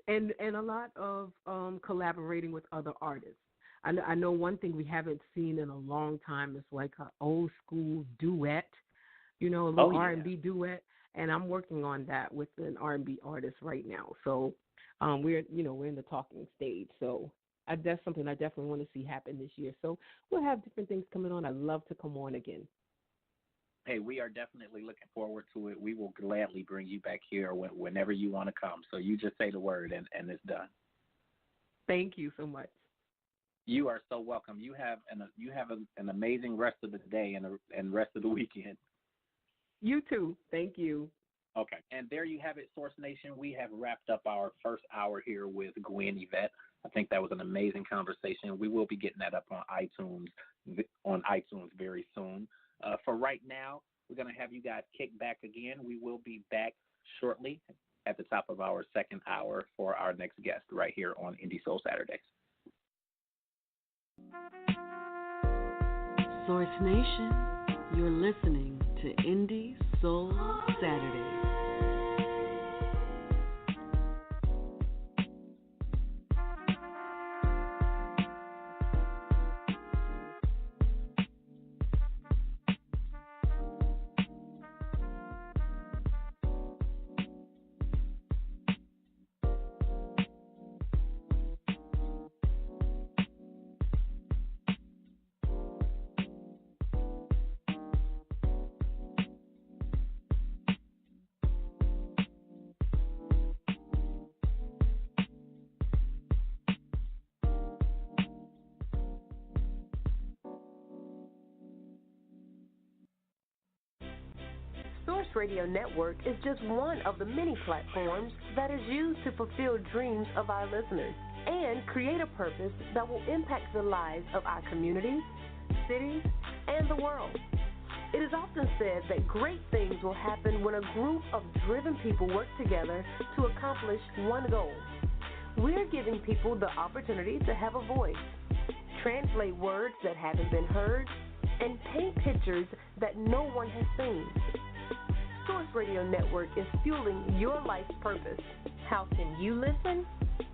and a lot of collaborating with other artists. I know one thing we haven't seen in a long time is like an old school duet, a little R&B duet, and I'm working on that with an R&B artist right now. So we're in the talking stage. So That's something I definitely want to see happen this year. So we'll have different things coming on. I'd love to come on again. Hey, we are definitely looking forward to it. We will gladly bring you back here whenever you want to come. So you just say the word and it's done. Thank you so much. You are so welcome. You have an amazing rest of the day and rest of the weekend. You too. Thank you. Okay. And there you have it, Source Nation. We have wrapped up our first hour here with Gwen Yvette. I think that was an amazing conversation. We will be getting that up on iTunes very soon. For right now, we're going to have you guys kick back again. We will be back shortly at the top of our second hour for our next guest right here on Indie Soul Saturdays. Source Nation, you're listening to Indie Soul Saturdays. Source Radio Network is just one of the many platforms that is used to fulfill dreams of our listeners and create a purpose that will impact the lives of our communities, cities, and the world. It is often said that great things will happen when a group of driven people work together to accomplish one goal. We're giving people the opportunity to have a voice, translate words that haven't been heard, and paint pictures that no one has seen. Source Radio Network is fueling your life's purpose. How can you listen?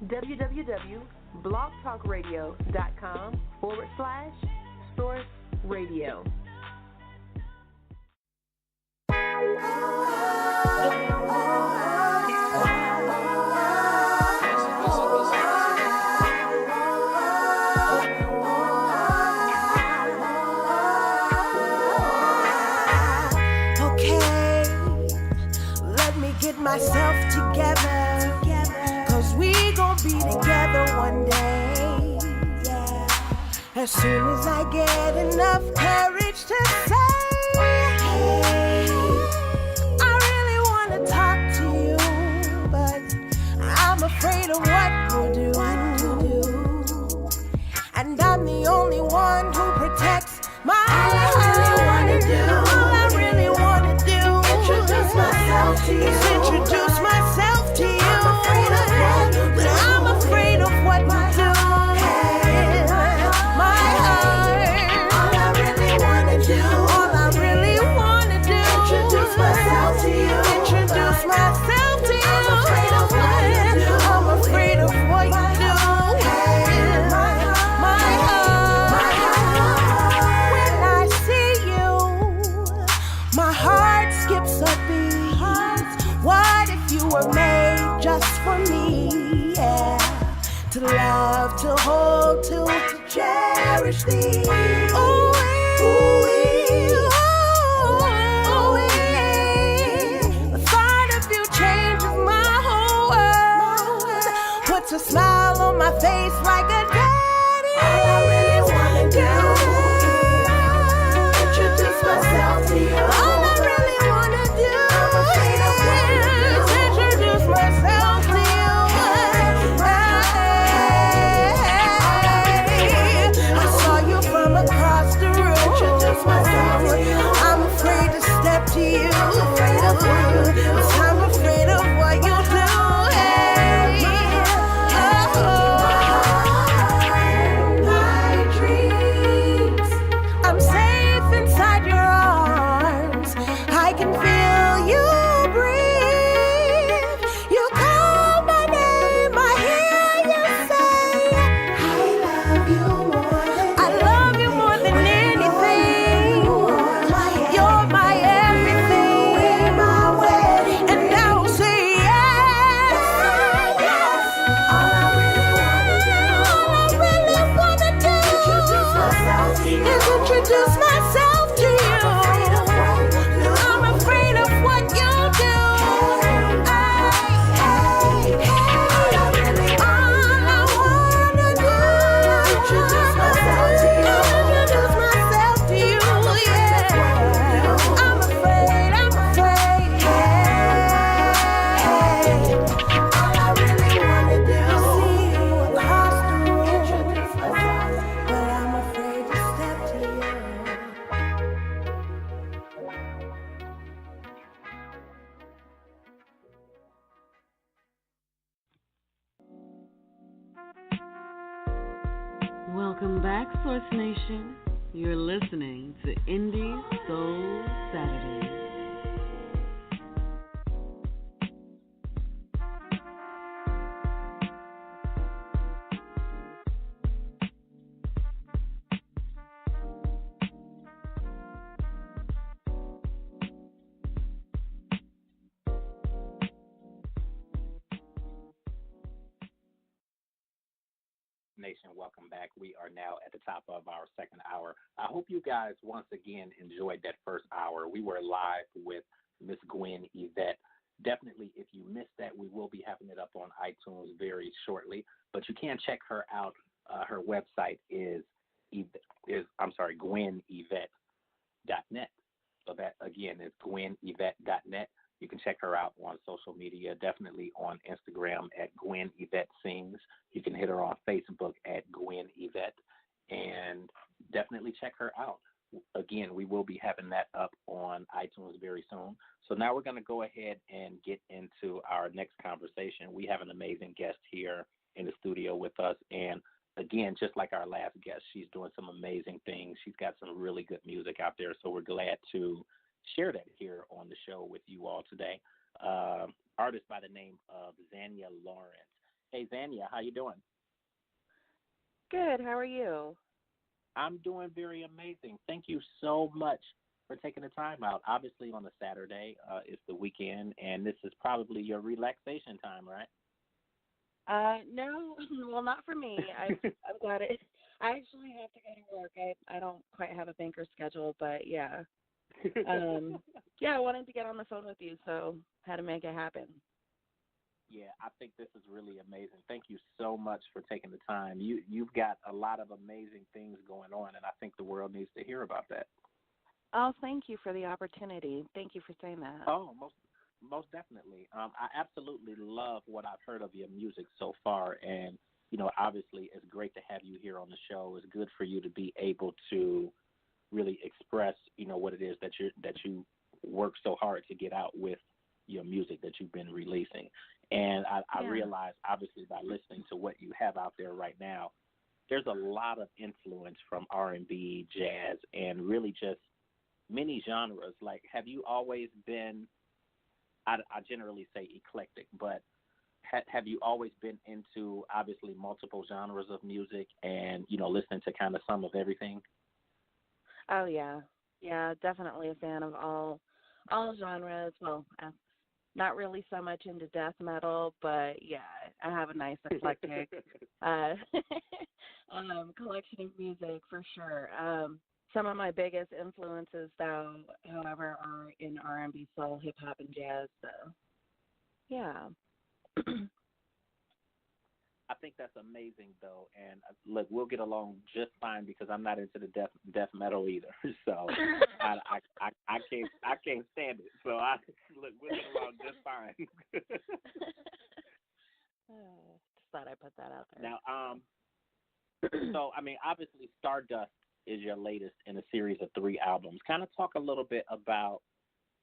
www.blogtalkradio.com/Source Radio. Myself together, 'cause we gon' be together one day, yeah. As soon as I get enough courage to say, hey, I really wanna talk to you, but I'm afraid of what you'll do. And I'm the only one who protects my heart. All I really wanna do, introduce myself to you. Introduce myself to you. I'm afraid of what you do. I'm afraid of what you do. Hey, my heart. All I really wanna do. All I really wanna do. Introduce myself to you. Introduce myself to you. I'm afraid of what you do. I'm afraid of what you do. Hey, my heart. My heart. When I see you, my heart skips a beat. What if you were made just for me, yeah? To love, to hold, to cherish thee. Ooh, the thought of you changes my whole world. Puts a smile on my face like a daddy. All I really wanna do, introduce myself to you. All I really wanna do, introduce myself to you. I saw you from across the room. Introduce myself to you. I'm afraid to step to you. I'm afraid of what you do. I'm afraid of what you do. My dreams. I'm safe inside your arms. I can feel you breathe. You call my name, I hear you say, I love you more than anything. You're my everything. And I will say yes. All I really wanna do. All I Welcome back, Source Nation. You're listening to Indie Soul Saturdays. Nation, welcome back. We are now at the top of our second hour. I hope you guys once again enjoyed that first hour. We were live with Miss Gwen Yvette. Definitely, if you missed that, we will be having it up on iTunes very shortly. But you can check her out. Her website is GwenYvette.net. So that again is GwenYvette.net. You can check her out on social media, definitely on Instagram at Gwen Yvette Sings. You can hit her on Facebook at Gwen Yvette, and definitely check her out. Again, we will be having that up on iTunes very soon. So now we're going to go ahead and get into our next conversation. We have an amazing guest here in the studio with us, and again, just like our last guest, she's doing some amazing things. She's got some really good music out there, so we're glad to share that here on the show with you all today. Artist by the name of Zanya Laurence. Hey, Zanya, how you doing? Good. How are you? I'm doing very amazing. Thank you so much for taking the time out. Obviously, on a Saturday, it's the weekend, and this is probably your relaxation time, right? No, well, not for me. I'm glad it. I actually have to go to work. I don't quite have a banker schedule, but yeah. I wanted to get on the phone with you, so had to make it happen. Yeah, I think this is really amazing. Thank you so much for taking the time. You've got a lot of amazing things going on, and I think the world needs to hear about that. Oh, thank you for the opportunity. Thank you for saying that. Oh, most definitely. I absolutely love what I've heard of your music so far, and obviously it's great to have you here on the show. It's good for you to be able to really express, what it is that you work so hard to get out with your music that you've been releasing. And I realize, obviously, by listening to what you have out there right now, there's a lot of influence from R&B, jazz, and really just many genres. Like, have you always been, I generally say eclectic, but have you always been into, obviously, multiple genres of music and, listening to kind of some of everything? Oh, yeah. Yeah, definitely a fan of all genres. Well, not really so much into death metal, but, yeah, I have a nice eclectic collection of music for sure. Some of my biggest influences, though, however, are in R&B, soul, hip-hop, and jazz. So, yeah. I think that's amazing, though, and look, we'll get along just fine because I'm not into the death metal either. So I can't stand it. So we'll get along just fine. Just thought I'd put that out there. Now, so I mean, obviously, Stardust is your latest in a series of 3 albums. Kind of talk a little bit about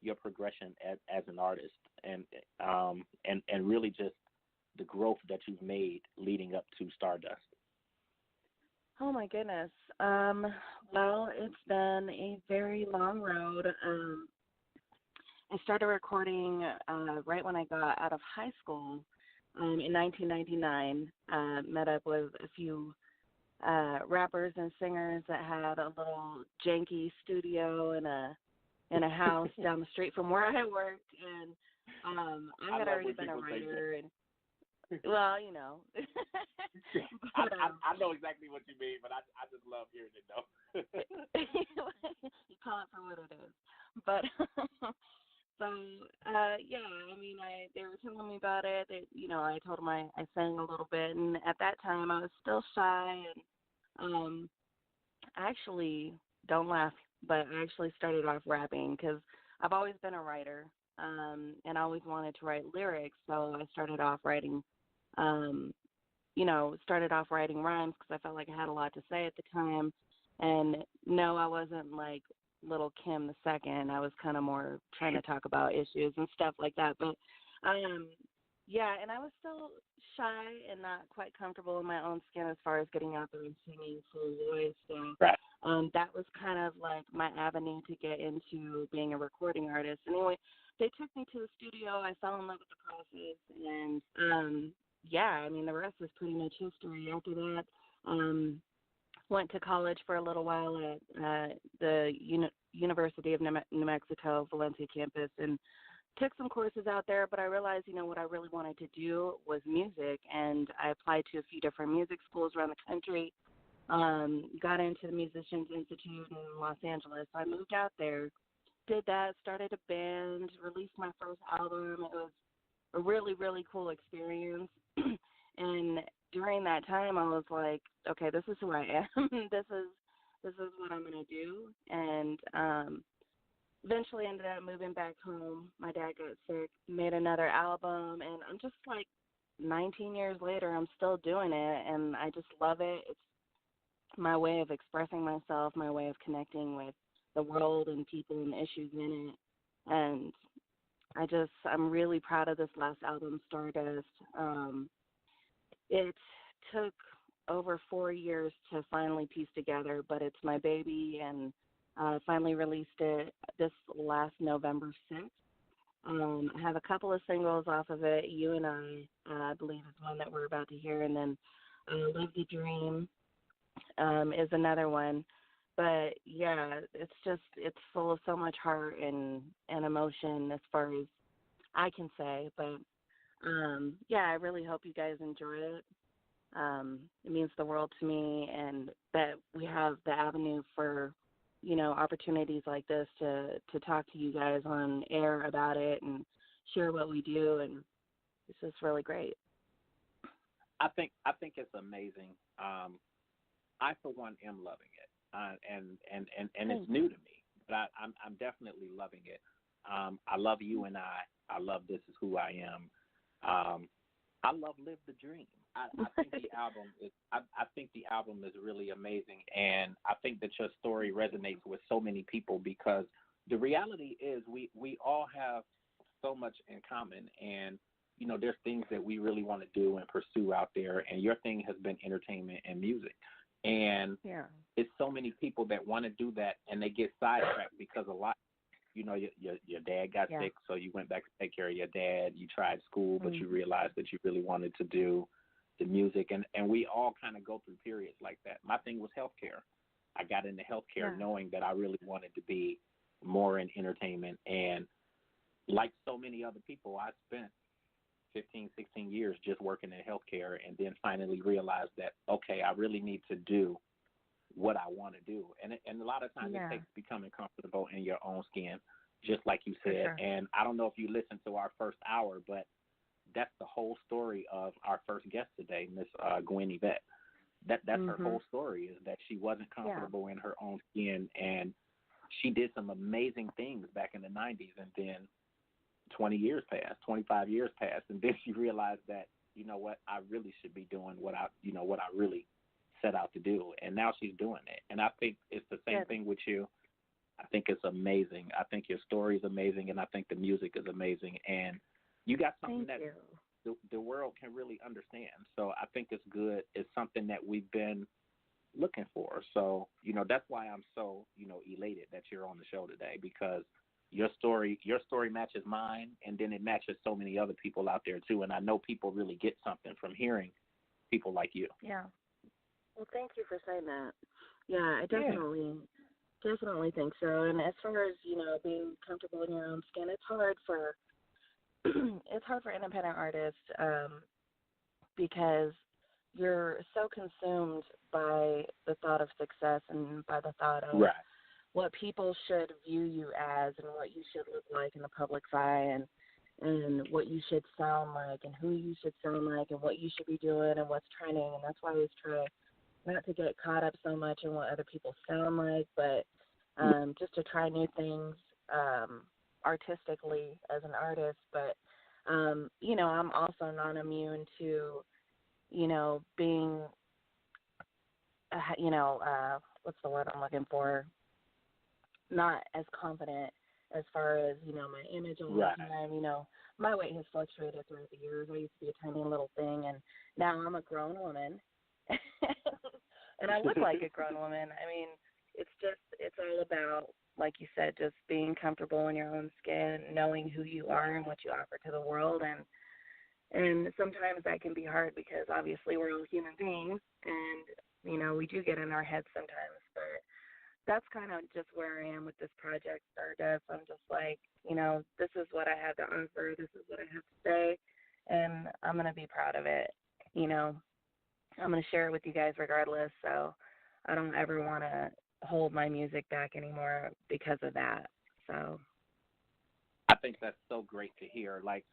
your progression as an artist, and really just the growth that you've made leading up to Stardust. Oh, my goodness. Well, it's been a very long road. I started recording right when I got out of high school in 1999. Met up with a few rappers and singers that had a little janky studio in a house down the street from where I worked. And I had already been a writer. And well, I know exactly what you mean, but I just love hearing it, though. You call it for what it is. But, I mean, they were telling me about it. I told them I sang a little bit, and at that time I was still shy, and actually, don't laugh, but I actually started off rapping because I've always been a writer, and I always wanted to write lyrics, so I started off writing rhymes because I felt like I had a lot to say at the time. And no, I wasn't like Little Kim the Second. I was kind of more trying to talk about issues and stuff like that. But yeah, and I was still shy and not quite comfortable in my own skin as far as getting out there and singing full voice. So Right. that was kind of like my avenue to get into being a recording artist. Anyway, they took me to the studio. I fell in love with the process, and yeah, I mean, the rest is pretty much history. After that, went to college for a little while at the University of New Mexico, Valencia campus, and took some courses out there, but I realized, what I really wanted to do was music, and I applied to a few different music schools around the country, got into the Musicians Institute in Los Angeles. So I moved out there, did that, started a band, released my first album. It was a really, really cool experience. And during that time, I was like, okay, this is who I am. This is what I'm going to do. And eventually ended up moving back home. My dad got sick, made another album, and I'm just like 19 years later, I'm still doing it, and I just love it. It's my way of expressing myself, my way of connecting with the world and people and issues in it. And I'm really proud of this last album, Stardust. It took over 4 years to finally piece together, but it's my baby, and finally released it this last November 6th. I have a couple of singles off of it. You and I believe, is one that we're about to hear, and then Live the Dream is another one. But, yeah, it's full of so much heart and emotion as far as I can say. But, yeah, I really hope you guys enjoy it. It means the world to me, and that we have the avenue for opportunities like this to talk to you guys on air about it and share what we do, and it's just really great. I think it's amazing. I for one am loving it, and it's new to me, but I'm definitely loving it. I love you and I love This Is Who I Am. I love Live the Dream. I think the album is. I think the album is really amazing, and I think that your story resonates with so many people because the reality is we all have so much in common, and there's things that we really want to do and pursue out there, and your thing has been entertainment and music, and it's so many people that want to do that, and they get sidetracked because a lot. Your dad got sick, so you went back to take care of your dad. You tried school, but you realized that you really wanted to do the music. And we all kind of go through periods like that. My thing was healthcare. I got into healthcare knowing that I really wanted to be more in entertainment. And like so many other people, I spent 15, 16 years just working in healthcare and then finally realized that, okay, I really need to do what I want to do. And a lot of times it takes becoming comfortable in your own skin, just like you said. Sure. And I don't know if you listened to our first hour, but that's the whole story of our first guest today, Miss Gwen Yvette. That's her whole story, is that she wasn't comfortable in her own skin, and she did some amazing things back in the 90s, and then 20 years passed, 25 years passed, and then she realized that, you know what, I really should be doing what I really set out to do, and now she's doing it. And I think it's the same thing with you. I think it's amazing. I think your story is amazing, and I think the music is amazing, and you got something the world can really understand. So I think it's good. It's something that we've been looking for. So, that's why I'm so, elated that you're on the show today, because your story matches mine, and then it matches so many other people out there too. And I know people really get something from hearing people like you. Yeah. Well, thank you for saying that. Yeah, I definitely think so. And as far as, being comfortable in your own skin, it's hard for independent artists because you're so consumed by the thought of success and by the thought of what people should view you as and what you should look like in the public eye, and what you should sound like and who you should sound like and what you should be doing and what's trending. And that's why I always try not to get caught up so much in what other people sound like, but just to try new things artistically as an artist. But, I'm also not immune to, being, what's the word I'm looking for? Not as confident as far as, my image all the time. My weight has fluctuated throughout the years. I used to be a tiny little thing, and now I'm a grown woman. And I look like a grown woman. I mean, it's all about, like you said, just being comfortable in your own skin, knowing who you are and what you offer to the world. And sometimes that can be hard because obviously we're all human beings, and, we do get in our heads sometimes. But that's kind of just where I am with this project, Stardust. I'm just like, this is what I have to offer. This is what I have to say, and I'm going to be proud of it. I'm going to share it with you guys regardless, so I don't ever want to hold my music back anymore because of that. So I think that's so great to hear. Like,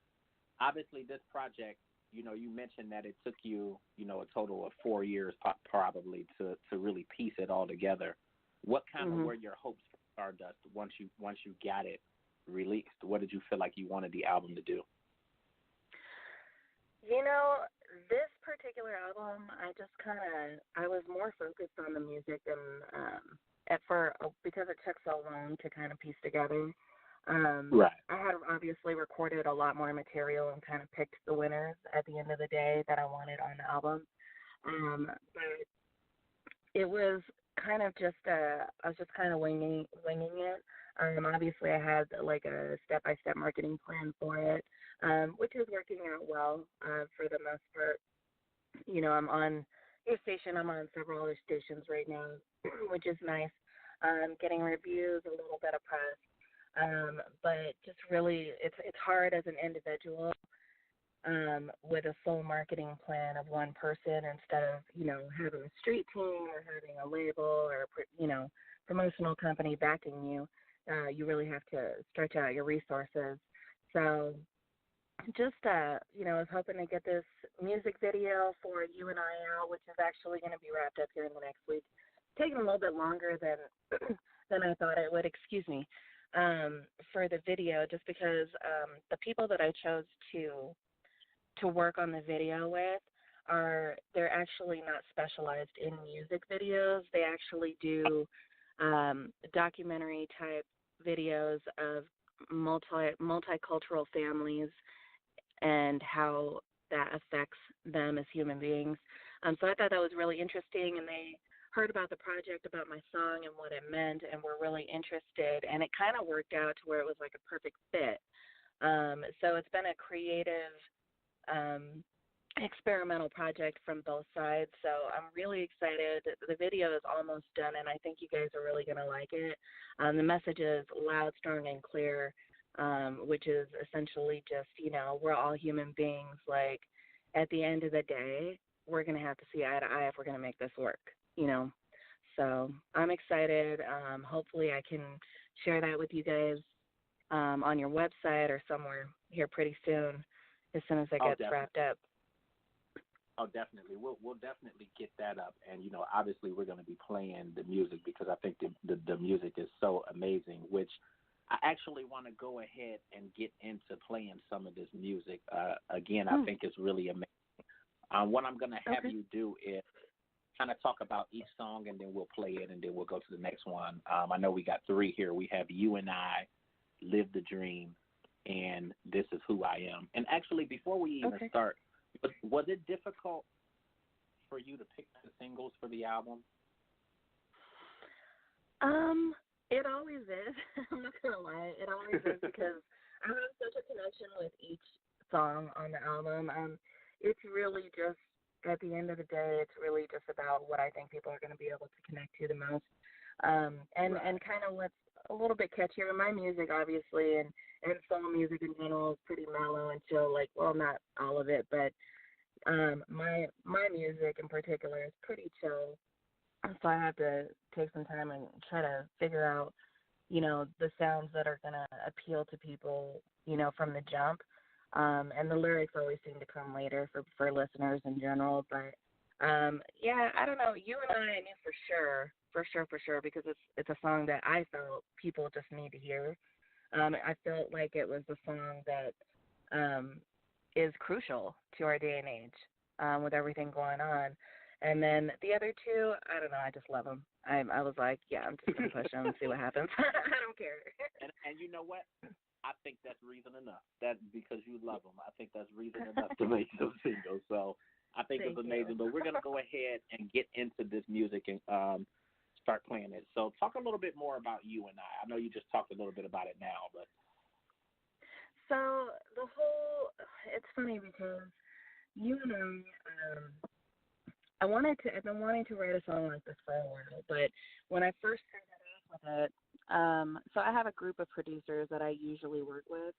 obviously this project, you mentioned that it took you, a total of 4 years probably to really piece it all together. What kind of were your hopes for Stardust once you got it released? What did you feel like you wanted the album to do? This particular album, I was more focused on the music than because it took so long to kind of piece together. Right. I had obviously recorded a lot more material and kind of picked the winners at the end of the day that I wanted on the album. But it was kind of just I was just kind of winging it. Obviously I had like a step-by-step marketing plan for it, which is working out well for the most part. I'm on your station. I'm on several other stations right now, which is nice. Getting reviews, a little bit of press. But just really, it's hard as an individual with a sole marketing plan of one person instead of, having a street team or having a label or, promotional company backing you. You really have to stretch out your resources. So just, I was hoping to get this music video for You and I out, which is actually going to be wrapped up here in the next week. Taking a little bit longer than I thought it would, for the video, just because the people that I chose to work on the video with they're actually not specialized in music videos. They actually do documentary type videos of multicultural families and how that affects them as human beings. So I thought that was really interesting, and they heard about the project, about my song and what it meant, and were really interested, and it kind of worked out to where it was like a perfect fit. So it's been a creative experimental project from both sides, so I'm really excited. The video is almost done, and I think you guys are really going to like it. The message is loud, strong, and clear, which is essentially just, we're all human beings. Like, at the end of the day, we're going to have to see eye to eye if we're going to make this work, So I'm excited. Hopefully I can share that with you guys on your website or somewhere here pretty soon as it gets wrapped up. Oh, definitely. We'll definitely get that up. And, obviously we're going to be playing the music because I think the music is so amazing, which I actually want to go ahead and get into playing some of this music. Again, I think it's really amazing. What I'm going to have you do is kind of talk about each song, and then we'll play it, and then we'll go to the next one. I know we got 3 here. We have You and I, Live the Dream, and This Is Who I Am. And actually, before we even start, was it difficult for you to pick the singles for the album? It always is. I'm not going to lie. It always is because I have such a connection with each song on the album. It's really just, at the end of the day, it's really just about what I think people are going to be able to connect to the most. And kind of what's a little bit catchier. My music, obviously, and soul music in general is pretty mellow and chill. Like, well, not all of it, but my music in particular is pretty chill. So I have to take some time and try to figure out, the sounds that are going to appeal to people, from the jump. And the lyrics always seem to come later for listeners in general. But, yeah, I don't know. You and I knew for sure, because it's a song that I felt people just need to hear. I felt like it was a song that is crucial to our day and age with everything going on. And then the other two, I don't know, I just love them. I was like, yeah, I'm just going to push them and see what happens. I don't care. And you know what? I think that's reason enough. That because you love them, I think that's reason enough to make them singles. So I think it's amazing. But we're going to go ahead and get into this music and start playing it. So talk a little bit more about You and I. I know you just talked a little bit about it now, but. So it's funny because You and I, I've been wanting to write a song like this for a while, but when I first started off with it, so I have a group of producers that I usually work with.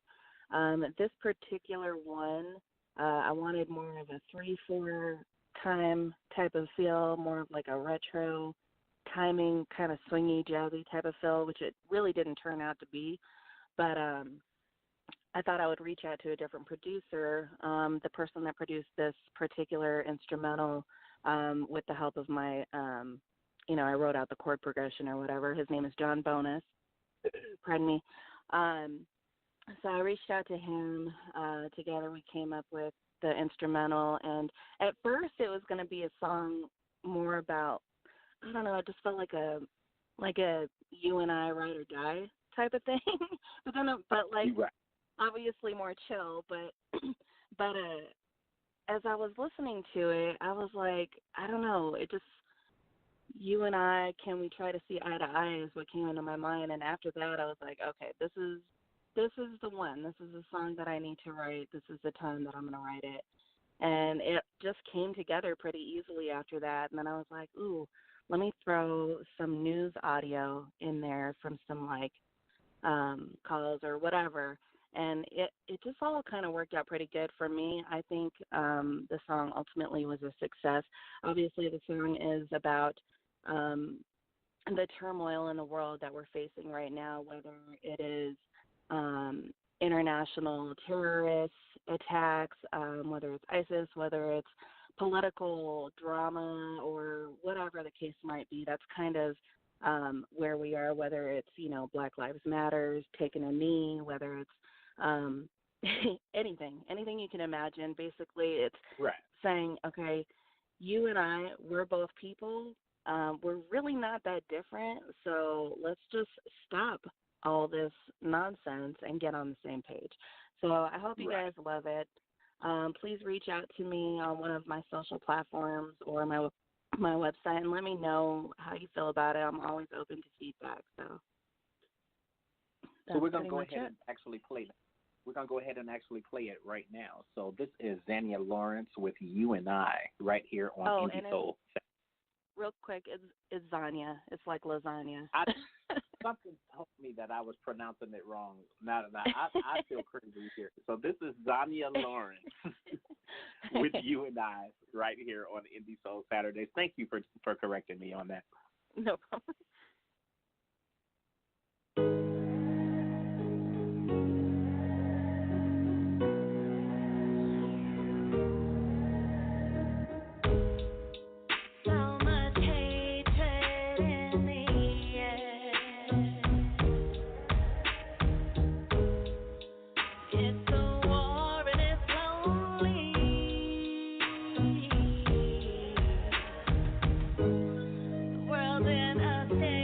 This particular one, I wanted more of a 3/4 time type of feel, more of like a retro timing, kind of swingy, jazzy type of feel, which it really didn't turn out to be. But I thought I would reach out to a different producer, the person that produced this particular instrumental, with the help of my, I wrote out the chord progression or whatever. His name is John Bonus. Pardon me. So I reached out to him. Together we came up with the instrumental. And at first it was going to be a song more about, I don't know, it just felt like a You and I ride or die type of thing. Right. Obviously more chill, but as I was listening to it, I was like, I don't know, it just, You and I, can we try to see eye to eye is what came into my mind. And after that, I was like, okay, this is the one. This is the song that I need to write. This is the time that I'm going to write it. And it just came together pretty easily after that. And then I was like, ooh, let me throw some news audio in there from some calls or whatever. And it just all kind of worked out pretty good for me. I think the song ultimately was a success. Obviously, the song is about the turmoil in the world that we're facing right now, whether it is international terrorist attacks, whether it's ISIS, whether it's political drama or whatever the case might be. That's kind of where we are, whether it's, Black Lives Matter, taking a knee, whether it's anything you can imagine. Basically, it's saying, okay, you and I, we're both people. We're really not that different, so let's just stop all this nonsense and get on the same page. So I hope you guys love it. Please reach out to me on one of my social platforms or my website and let me know how you feel about it. I'm always open to feedback. So we're going to go ahead and actually play that. We're going to go ahead and actually play it right now. So this is Zanya Laurence with You and I right here on Indie Soul. Real quick, it's Zanya. It's like lasagna. Something told me that I was pronouncing it wrong. Now I feel crazy here. So this is Zanya Laurence with You and I right here on Indie Soul Saturdays. Thank you for correcting me on that. No problem. World in a state.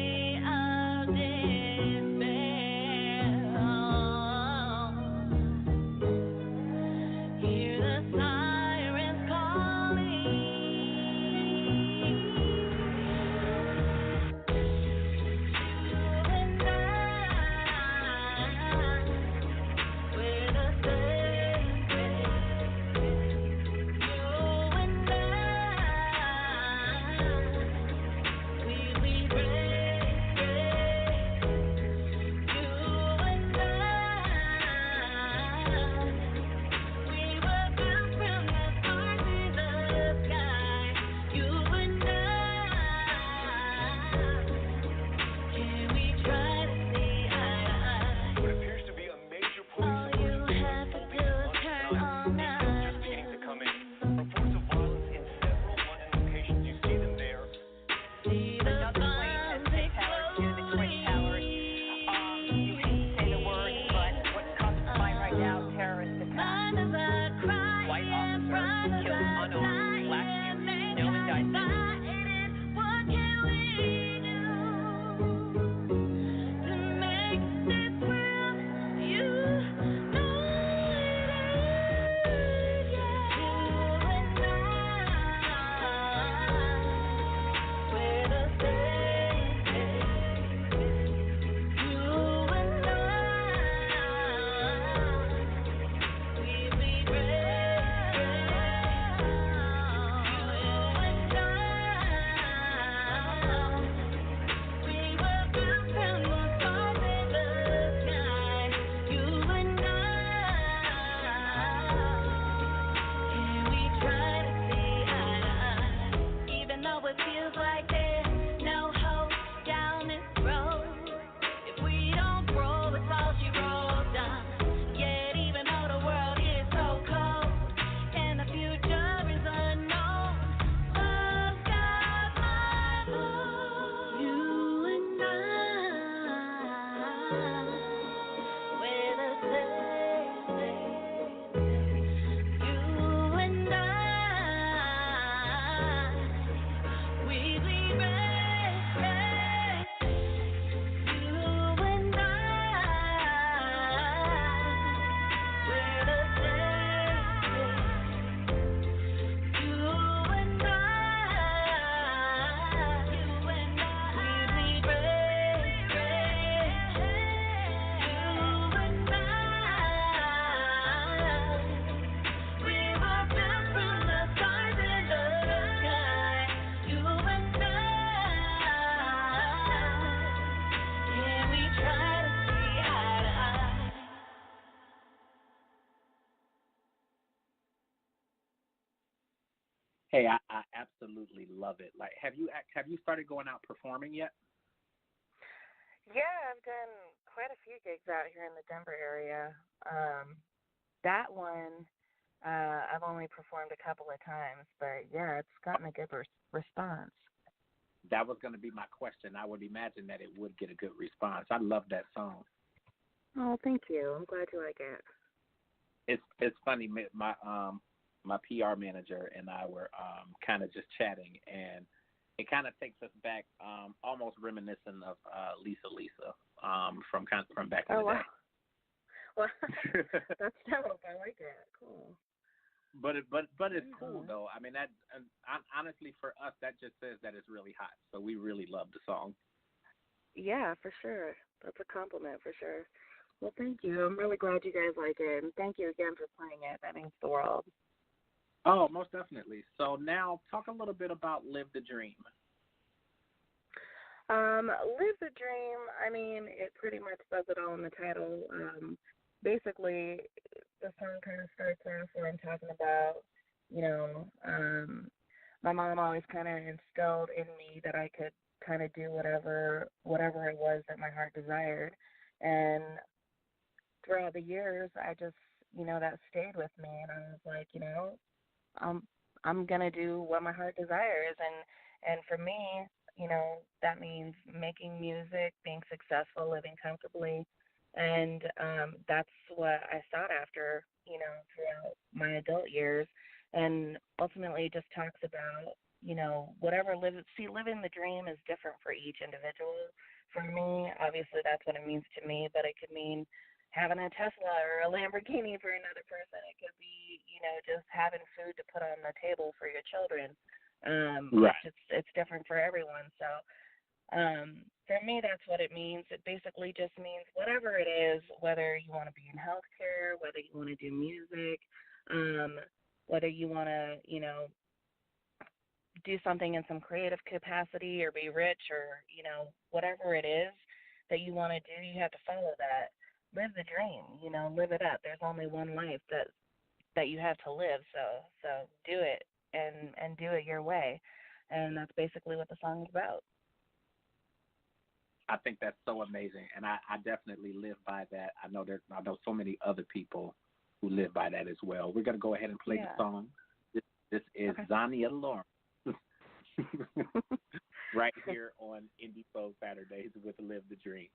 Hey, I absolutely love it. Like, have you started going out performing yet? Yeah, I've done quite a few gigs out here in the Denver area. That one, I've only performed a couple of times, but yeah, it's gotten a good response. That was going to be my question. I would imagine that it would get a good response. I love that song. Oh, thank you. I'm glad you like it. It's funny. My PR manager and I were kind of just chatting, and it kind of takes us back, almost reminiscent of Lisa from back in the day. Well, that's dope. I like that. Cool. But it's cool though. I mean, that honestly for us that just says that it's really hot. So we really love the song. Yeah, for sure. That's a compliment for sure. Well, thank you. I'm really glad you guys like it, and thank you again for playing it. That means the world. Oh, most definitely. So now talk a little bit about Live the Dream. Live the Dream, I mean, it pretty much says it all in the title. Basically, the song kind of starts off where I'm talking about, my mom always kind of instilled in me that I could kind of do whatever it was that my heart desired. And throughout the years, I just, that stayed with me. And I was like, I'm going to do what my heart desires. And for me, that means making music, being successful, living comfortably. And that's what I sought after, throughout my adult years. And ultimately it just talks about, living the dream is different for each individual. For me, obviously that's what it means to me, but it could mean having a Tesla or a Lamborghini for another person. It could be, just having food to put on the table for your children. Right. It's different for everyone. So for me, that's what it means. It basically just means whatever it is, whether you want to be in healthcare, whether you want to do music, whether you want to, do something in some creative capacity or be rich or, whatever it is that you want to do, you have to follow that. Live the dream, live it up. There's only one life that you have to live, so do it and do it your way. And that's basically what the song is about. I think that's so amazing, and I definitely live by that. I know so many other people who live by that as well. We're going to go ahead and play the song. This is Zanya Laurence right here on Indie Soul Saturdays with Live the Dream.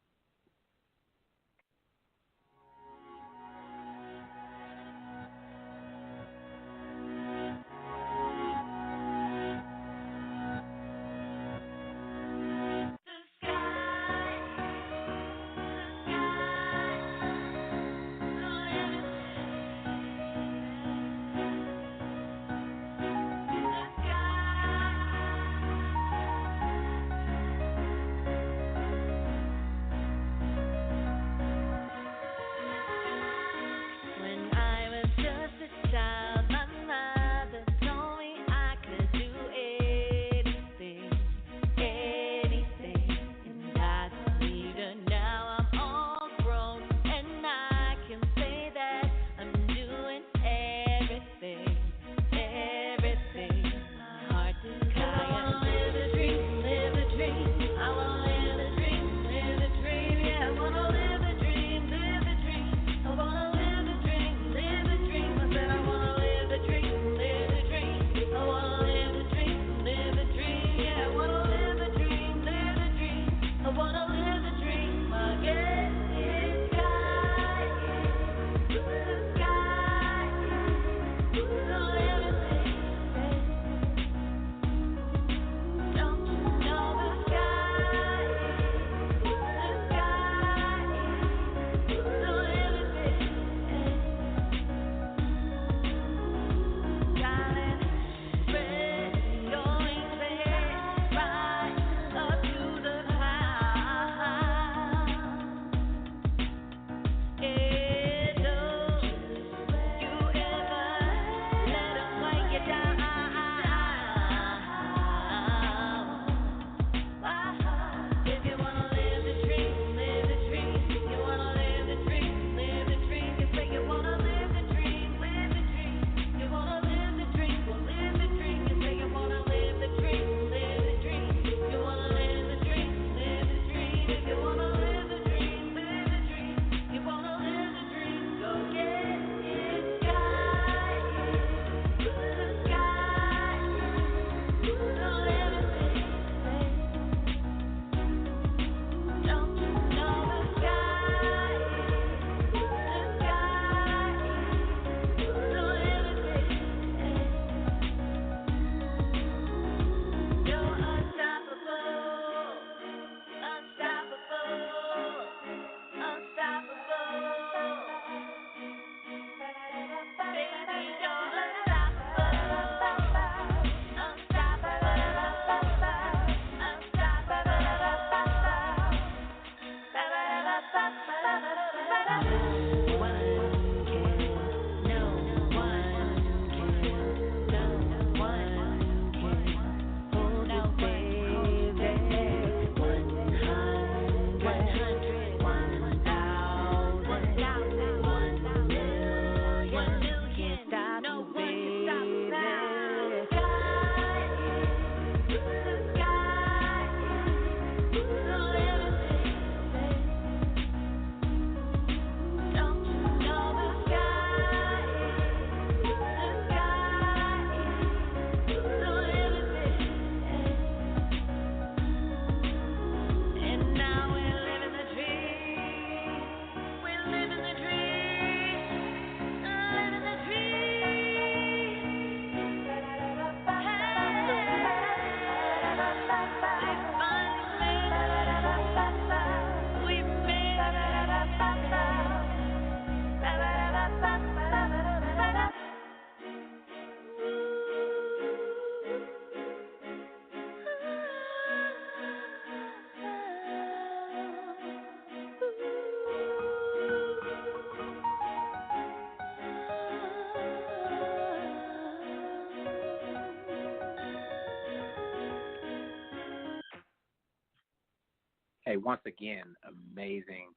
Hey, once again, amazing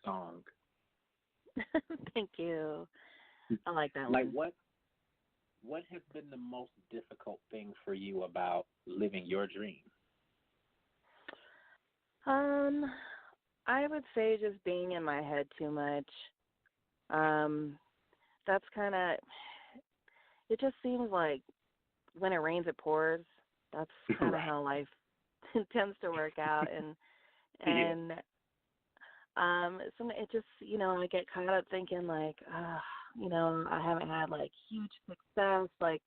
song. Thank you. I like that Like, one. what has been the most difficult thing for you about living your dream? I would say just being in my head too much. That's kind of, it just seems like when it rains, it pours. That's kind of how life tends to work out. And so it just, I get caught up thinking like, I haven't had like huge success. Like,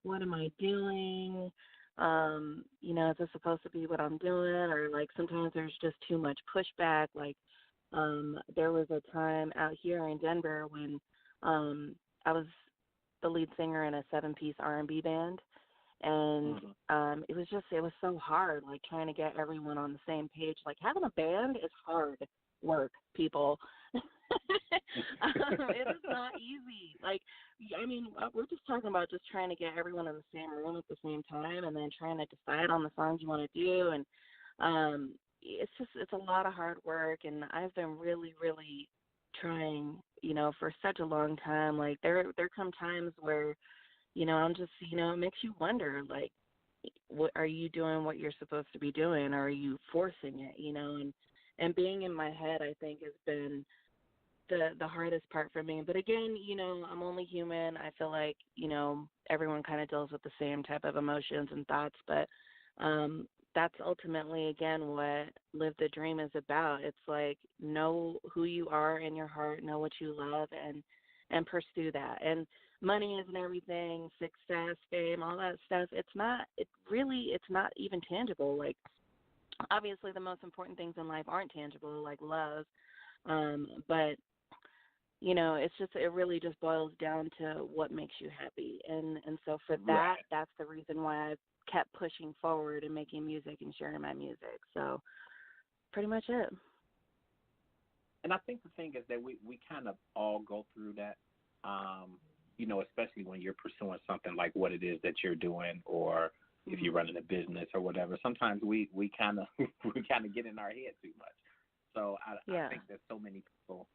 what am I doing? Is this supposed to be what I'm doing? Or like sometimes there's just too much pushback. Like, there was a time out here in Denver when I was the lead singer in a 7-piece R&B band. And it was so hard, like trying to get everyone on the same page. Like having a band is hard work, people. It is not easy. Like, I mean, we're just talking about just trying to get everyone in the same room at the same time and then trying to decide on the songs you want to do. And it's a lot of hard work. And I've been really, really trying, for such a long time. Like there come times where, I'm just, it makes you wonder, like, what are you doing what you're supposed to be doing, or are you forcing it, and being in my head, I think, has been the hardest part for me. But again, I'm only human. I feel like, everyone kind of deals with the same type of emotions and thoughts, but that's ultimately, again, what Live the Dream is about. It's like, know who you are in your heart, know what you love, and pursue that. And money isn't everything, success, fame, all that stuff. It's not even tangible. Like, obviously the most important things in life aren't tangible, like love. But, it really just boils down to what makes you happy. And so for that, that's the reason why I've kept pushing forward and making music and sharing my music. So pretty much it. And I think the thing is that we kind of all go through that, especially when you're pursuing something like what it is that you're doing, or if you're running a business or whatever. Sometimes we kind of get in our head too much. So I think that so many people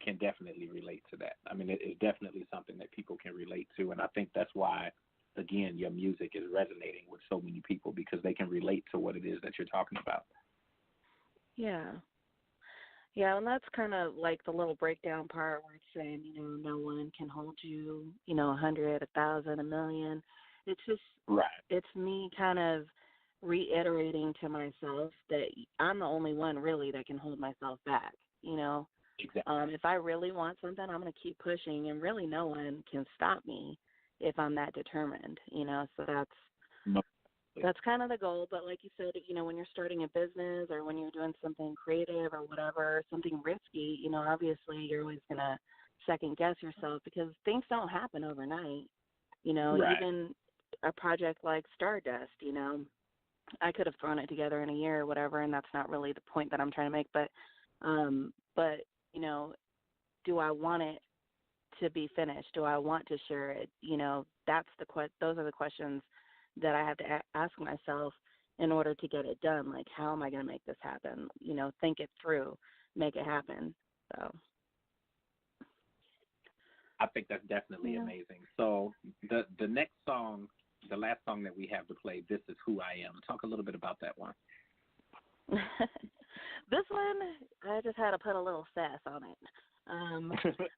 can definitely relate to that. I mean, it's definitely something that people can relate to, and I think that's why, again, your music is resonating with so many people, because they can relate to what it is that you're talking about. Yeah. Yeah, and that's kind of like the little breakdown part where it's saying, no one can hold you, 100, 1,000, 1,000,000. It's just, it's me kind of reiterating to myself that I'm the only one really that can hold myself back, Exactly. If I really want something, I'm going to keep pushing, and really no one can stop me if I'm that determined, so that's kind of the goal. But like you said, when you're starting a business or when you're doing something creative or whatever, something risky, obviously you're always going to second guess yourself, because things don't happen overnight. Even a project like Stardust, I could have thrown it together in a year or whatever, and that's not really the point that I'm trying to make. But do I want it to be finished? Do I want to share it? Those are the questions that I have to ask myself in order to get it done. Like, how am I going to make this happen? Think it through, make it happen. So I think that's definitely amazing. So the next song, the last song that we have to play, This Is Who I Am. Talk a little bit about that one. This one, I just had to put a little sass on it.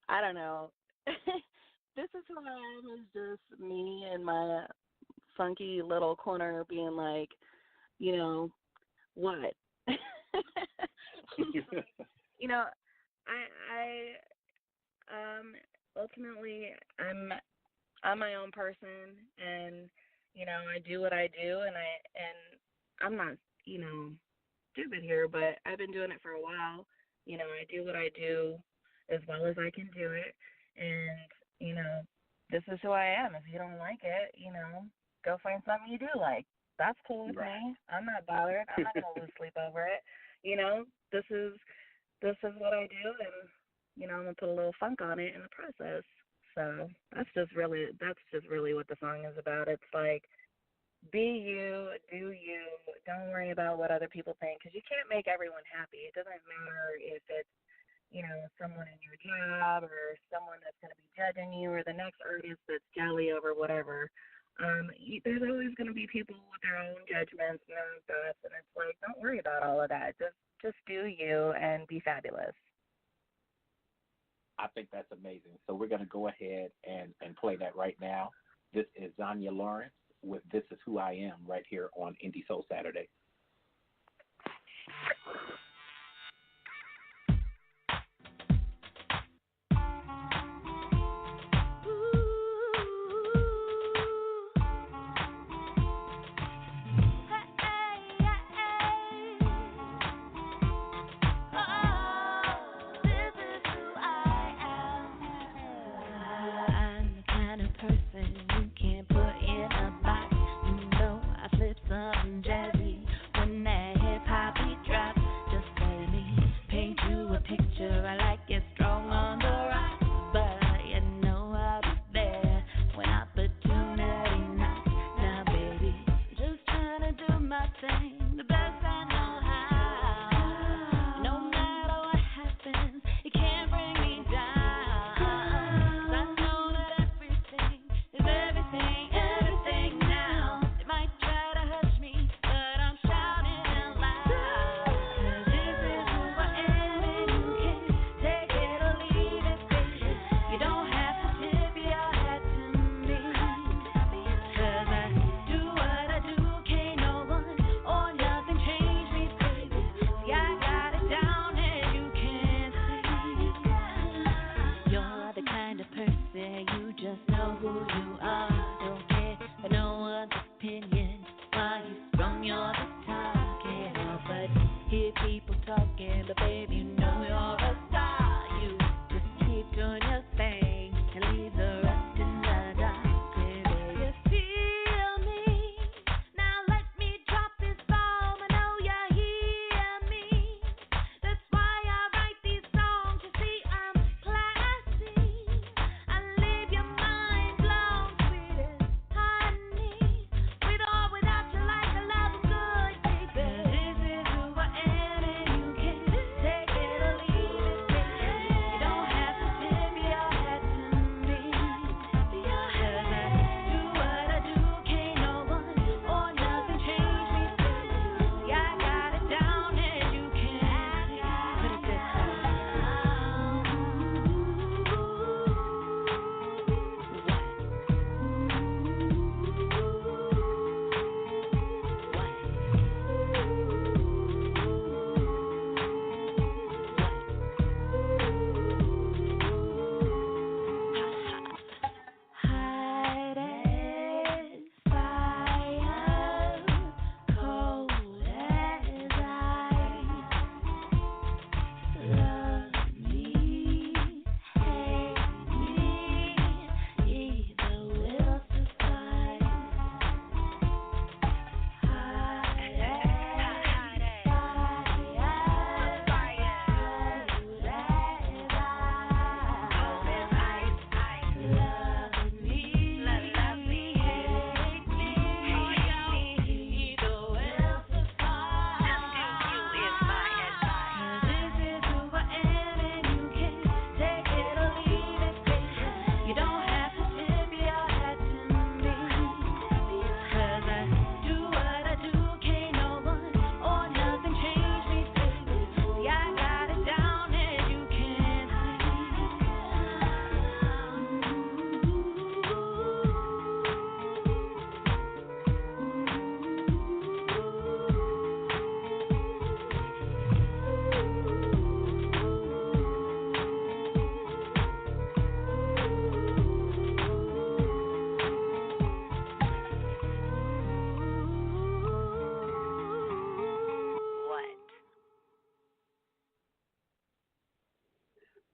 I don't know. This Is Who I Am is just me and my funky little corner being like, what? Ultimately, I'm my own person, and I do what I do, and I'm not stupid here, but I've been doing it for a while. I do what I do as well as I can do it, and this is who I am. If you don't like it, go find something you do like. That's cool with me. I'm not bothered. I'm not gonna lose sleep over it. This is what I do, and I'm gonna put a little funk on it in the process. So that's just really what the song is about. It's like be you, do you. Don't worry about what other people think, because you can't make everyone happy. It doesn't matter if it's, someone in your job or someone that's going to be judging you or the next artist that's jelly over whatever. There's always going to be people with their own judgments and their own thoughts, and it's like, don't worry about all of that. Just do you and be fabulous. I think that's amazing. So we're going to go ahead and play that right now. This is Zanya Laurence with This Is Who I Am right here on Indie Soul Saturday.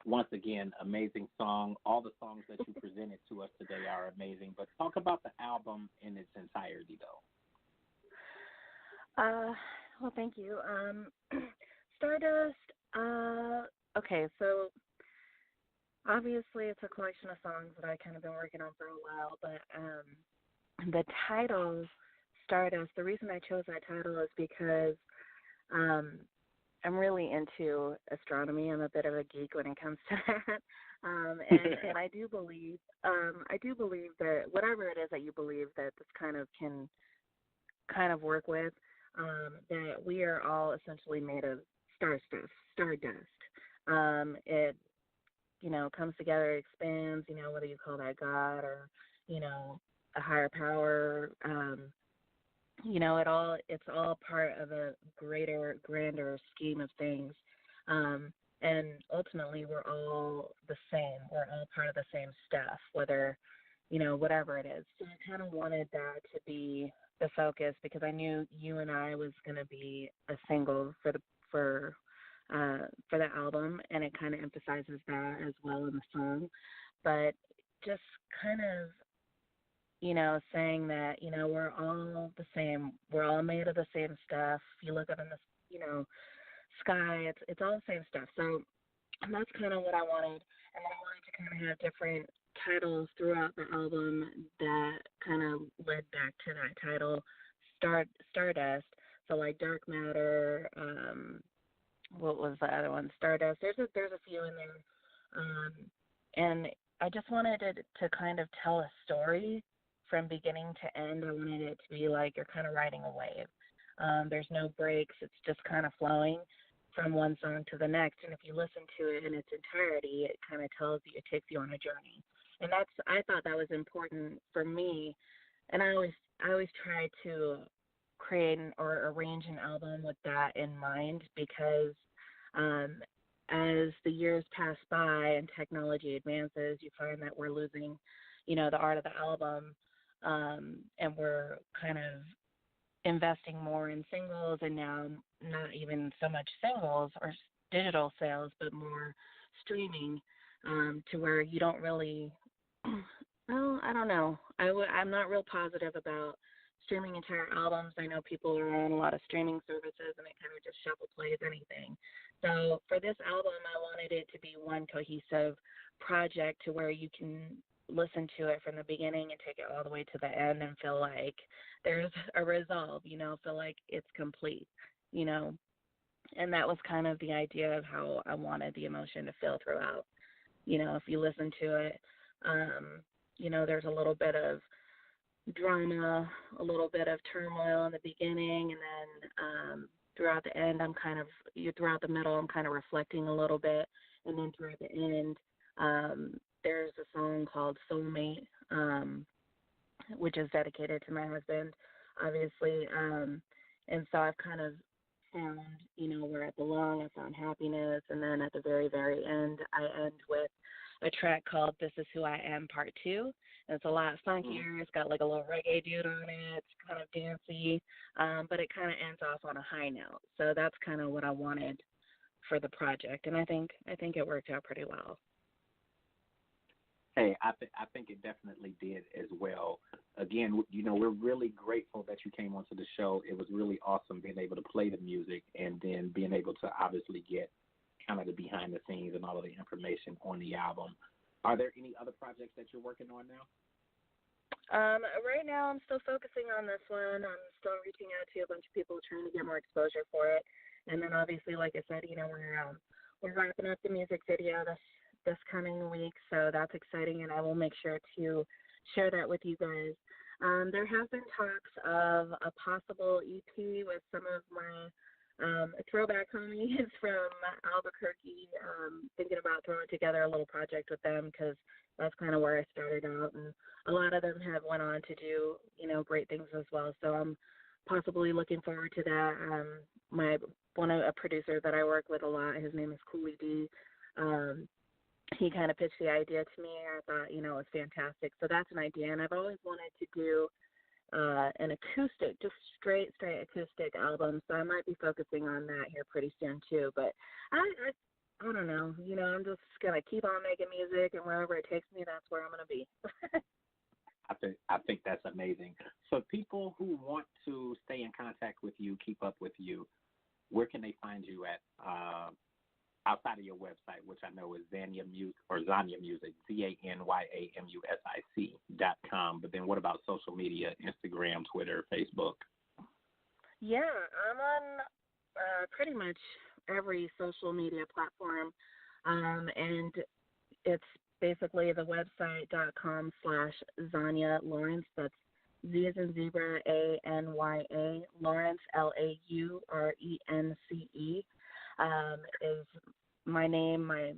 Once again, amazing song. All the songs that you presented to us today are amazing. But talk about the album in its entirety, though. Well, thank you. Stardust, okay, so obviously it's a collection of songs that I kind of been working on for a while, but the title, Stardust, the reason I chose that title is because I'm really into astronomy. I'm a bit of a geek when it comes to that. And I do believe that whatever it is that you believe that this kind of can kind of work with, that we are all essentially made of stardust. It, comes together, expands, whether you call that God or, a higher power, it's all part of a greater, grander scheme of things. And ultimately we're all the same. We're all part of the same stuff, whether, whatever it is. So I kind of wanted that to be the focus because I knew You and I was going to be a single for the album, and it kind of emphasizes that as well in the song. But just kind of, saying that, we're all the same. We're all made of the same stuff. If you look up in the, sky, it's all the same stuff. So that's kind of what I wanted. And I wanted to kind of have different titles throughout the album that kind of led back to that title, Stardust. So like Dark Matter, what was the other one? Stardust. There's a few in there. And I just wanted it to kind of tell a story from beginning to end. I wanted it to be like you're kind of riding a wave. There's no breaks. It's just kind of flowing from one song to the next. And if you listen to it in its entirety, it kind of tells you, it takes you on a journey. And I thought that was important for me. And I always try to create or arrange an album with that in mind because as the years pass by and technology advances, you find that we're losing, the art of the album, and we're kind of investing more in singles, and now not even so much singles or digital sales, but more streaming, to where you don't really, well, I don't know. I'm not real positive about streaming entire albums. I know people are on a lot of streaming services, and it kind of just shuffle plays anything. So for this album, I wanted it to be one cohesive project to where you can listen to it from the beginning and take it all the way to the end and feel like there's a resolve, feel like it's complete, and that was kind of the idea of how I wanted the emotion to feel throughout. If you listen to it, there's a little bit of drama, a little bit of turmoil in the beginning, and then throughout the end, throughout the middle, I'm kind of reflecting a little bit, and then throughout the end, there's a song called Soulmate, which is dedicated to my husband, obviously, and so I've kind of found, where I belong. I found happiness, and then at the very, very end, I end with a track called This Is Who I Am Part 2. And it's a lot funkier. It's got like a little reggae dude on it. It's kind of dancey, but it kind of ends off on a high note. So that's kind of what I wanted for the project, and I think it worked out pretty well. Hey, I think it definitely did as well. Again, we're really grateful that you came onto the show. It was really awesome being able to play the music and then being able to obviously get kind of the behind the scenes and all of the information on the album. Are there any other projects that you're working on now? Right now I'm still focusing on this one. I'm still reaching out to a bunch of people trying to get more exposure for it. And then obviously, like I said, we're wrapping up the music video this coming week, so that's exciting, and I will make sure to share that with you guys. There have been talks of a possible EP with some of my throwback homies from Albuquerque, thinking about throwing together a little project with them because that's kind of where I started out, and a lot of them have went on to do, great things as well, so I'm possibly looking forward to that. A producer that I work with a lot, his name is Cooley D. He kind of pitched the idea to me, and I thought, it was fantastic. So that's an idea, and I've always wanted to do an acoustic, just straight acoustic album. So I might be focusing on that here pretty soon too. But I don't know. I'm just gonna keep on making music, and wherever it takes me, that's where I'm gonna be. I think that's amazing. So people who want to stay in contact with you, keep up with you, where can they find you at? outside of your website, which I know is Zanya Music or Zanya Music, ZanyaMusic.com. But then what about social media, Instagram, Twitter, Facebook? Yeah, I'm on pretty much every social media platform, and it's basically the website.com/Zanya Laurence. That's Z as in zebra, ANYA, Laurence, LAURENCE, is my name, my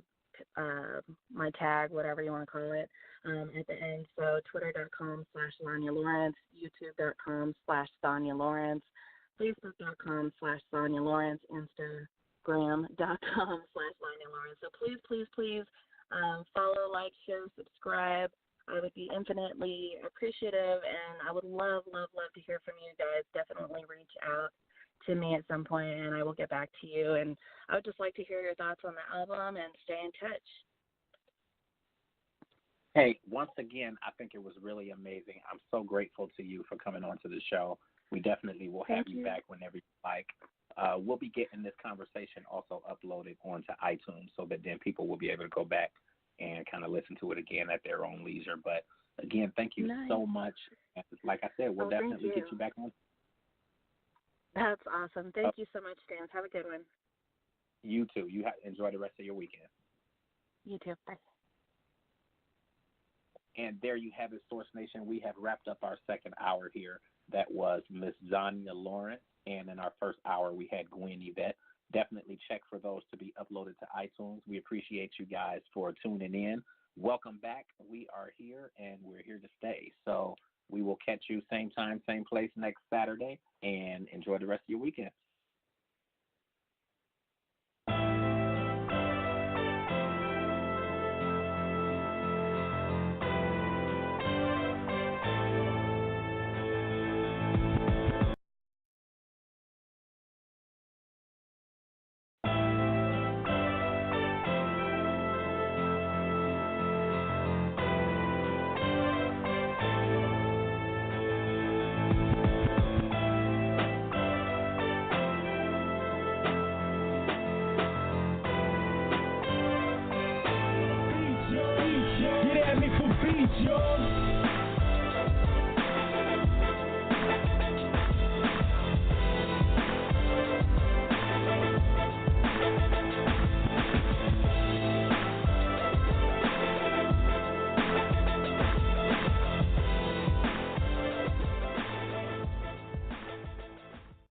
tag, whatever you want to call it, at the end. So twitter.com/Zanya Laurence, youtube.com/Zanya Laurence, facebook.com/Zanya Laurence, instagram.com/Zanya Laurence. So please, please, please follow, like, share, subscribe. I would be infinitely appreciative, and I would love, love, love to hear from you guys. Definitely reach out to me at some point, and I will get back to you. And I would just like to hear your thoughts on the album and stay in touch. Hey, once again, I think it was really amazing. I'm so grateful to you for coming on to the show. We definitely will have you back whenever you like. We'll be getting this conversation also uploaded onto iTunes so that then people will be able to go back and kind of listen to it again at their own leisure. But, again, thank you so much. And like I said, we'll definitely get you back on. That's awesome. Thank you so much, Dan. Have a good one. You too. Enjoy the rest of your weekend. You too. Bye. And there you have it, Source Nation. We have wrapped up our second hour here. That was Miss Zanya Laurence. And in our first hour, we had Gwen Yvette. Definitely check for those to be uploaded to iTunes. We appreciate you guys for tuning in. Welcome back. We are here, and we're here to stay. So we will catch you same time, same place next Saturday, and enjoy the rest of your weekend. Get at me for beats, yo.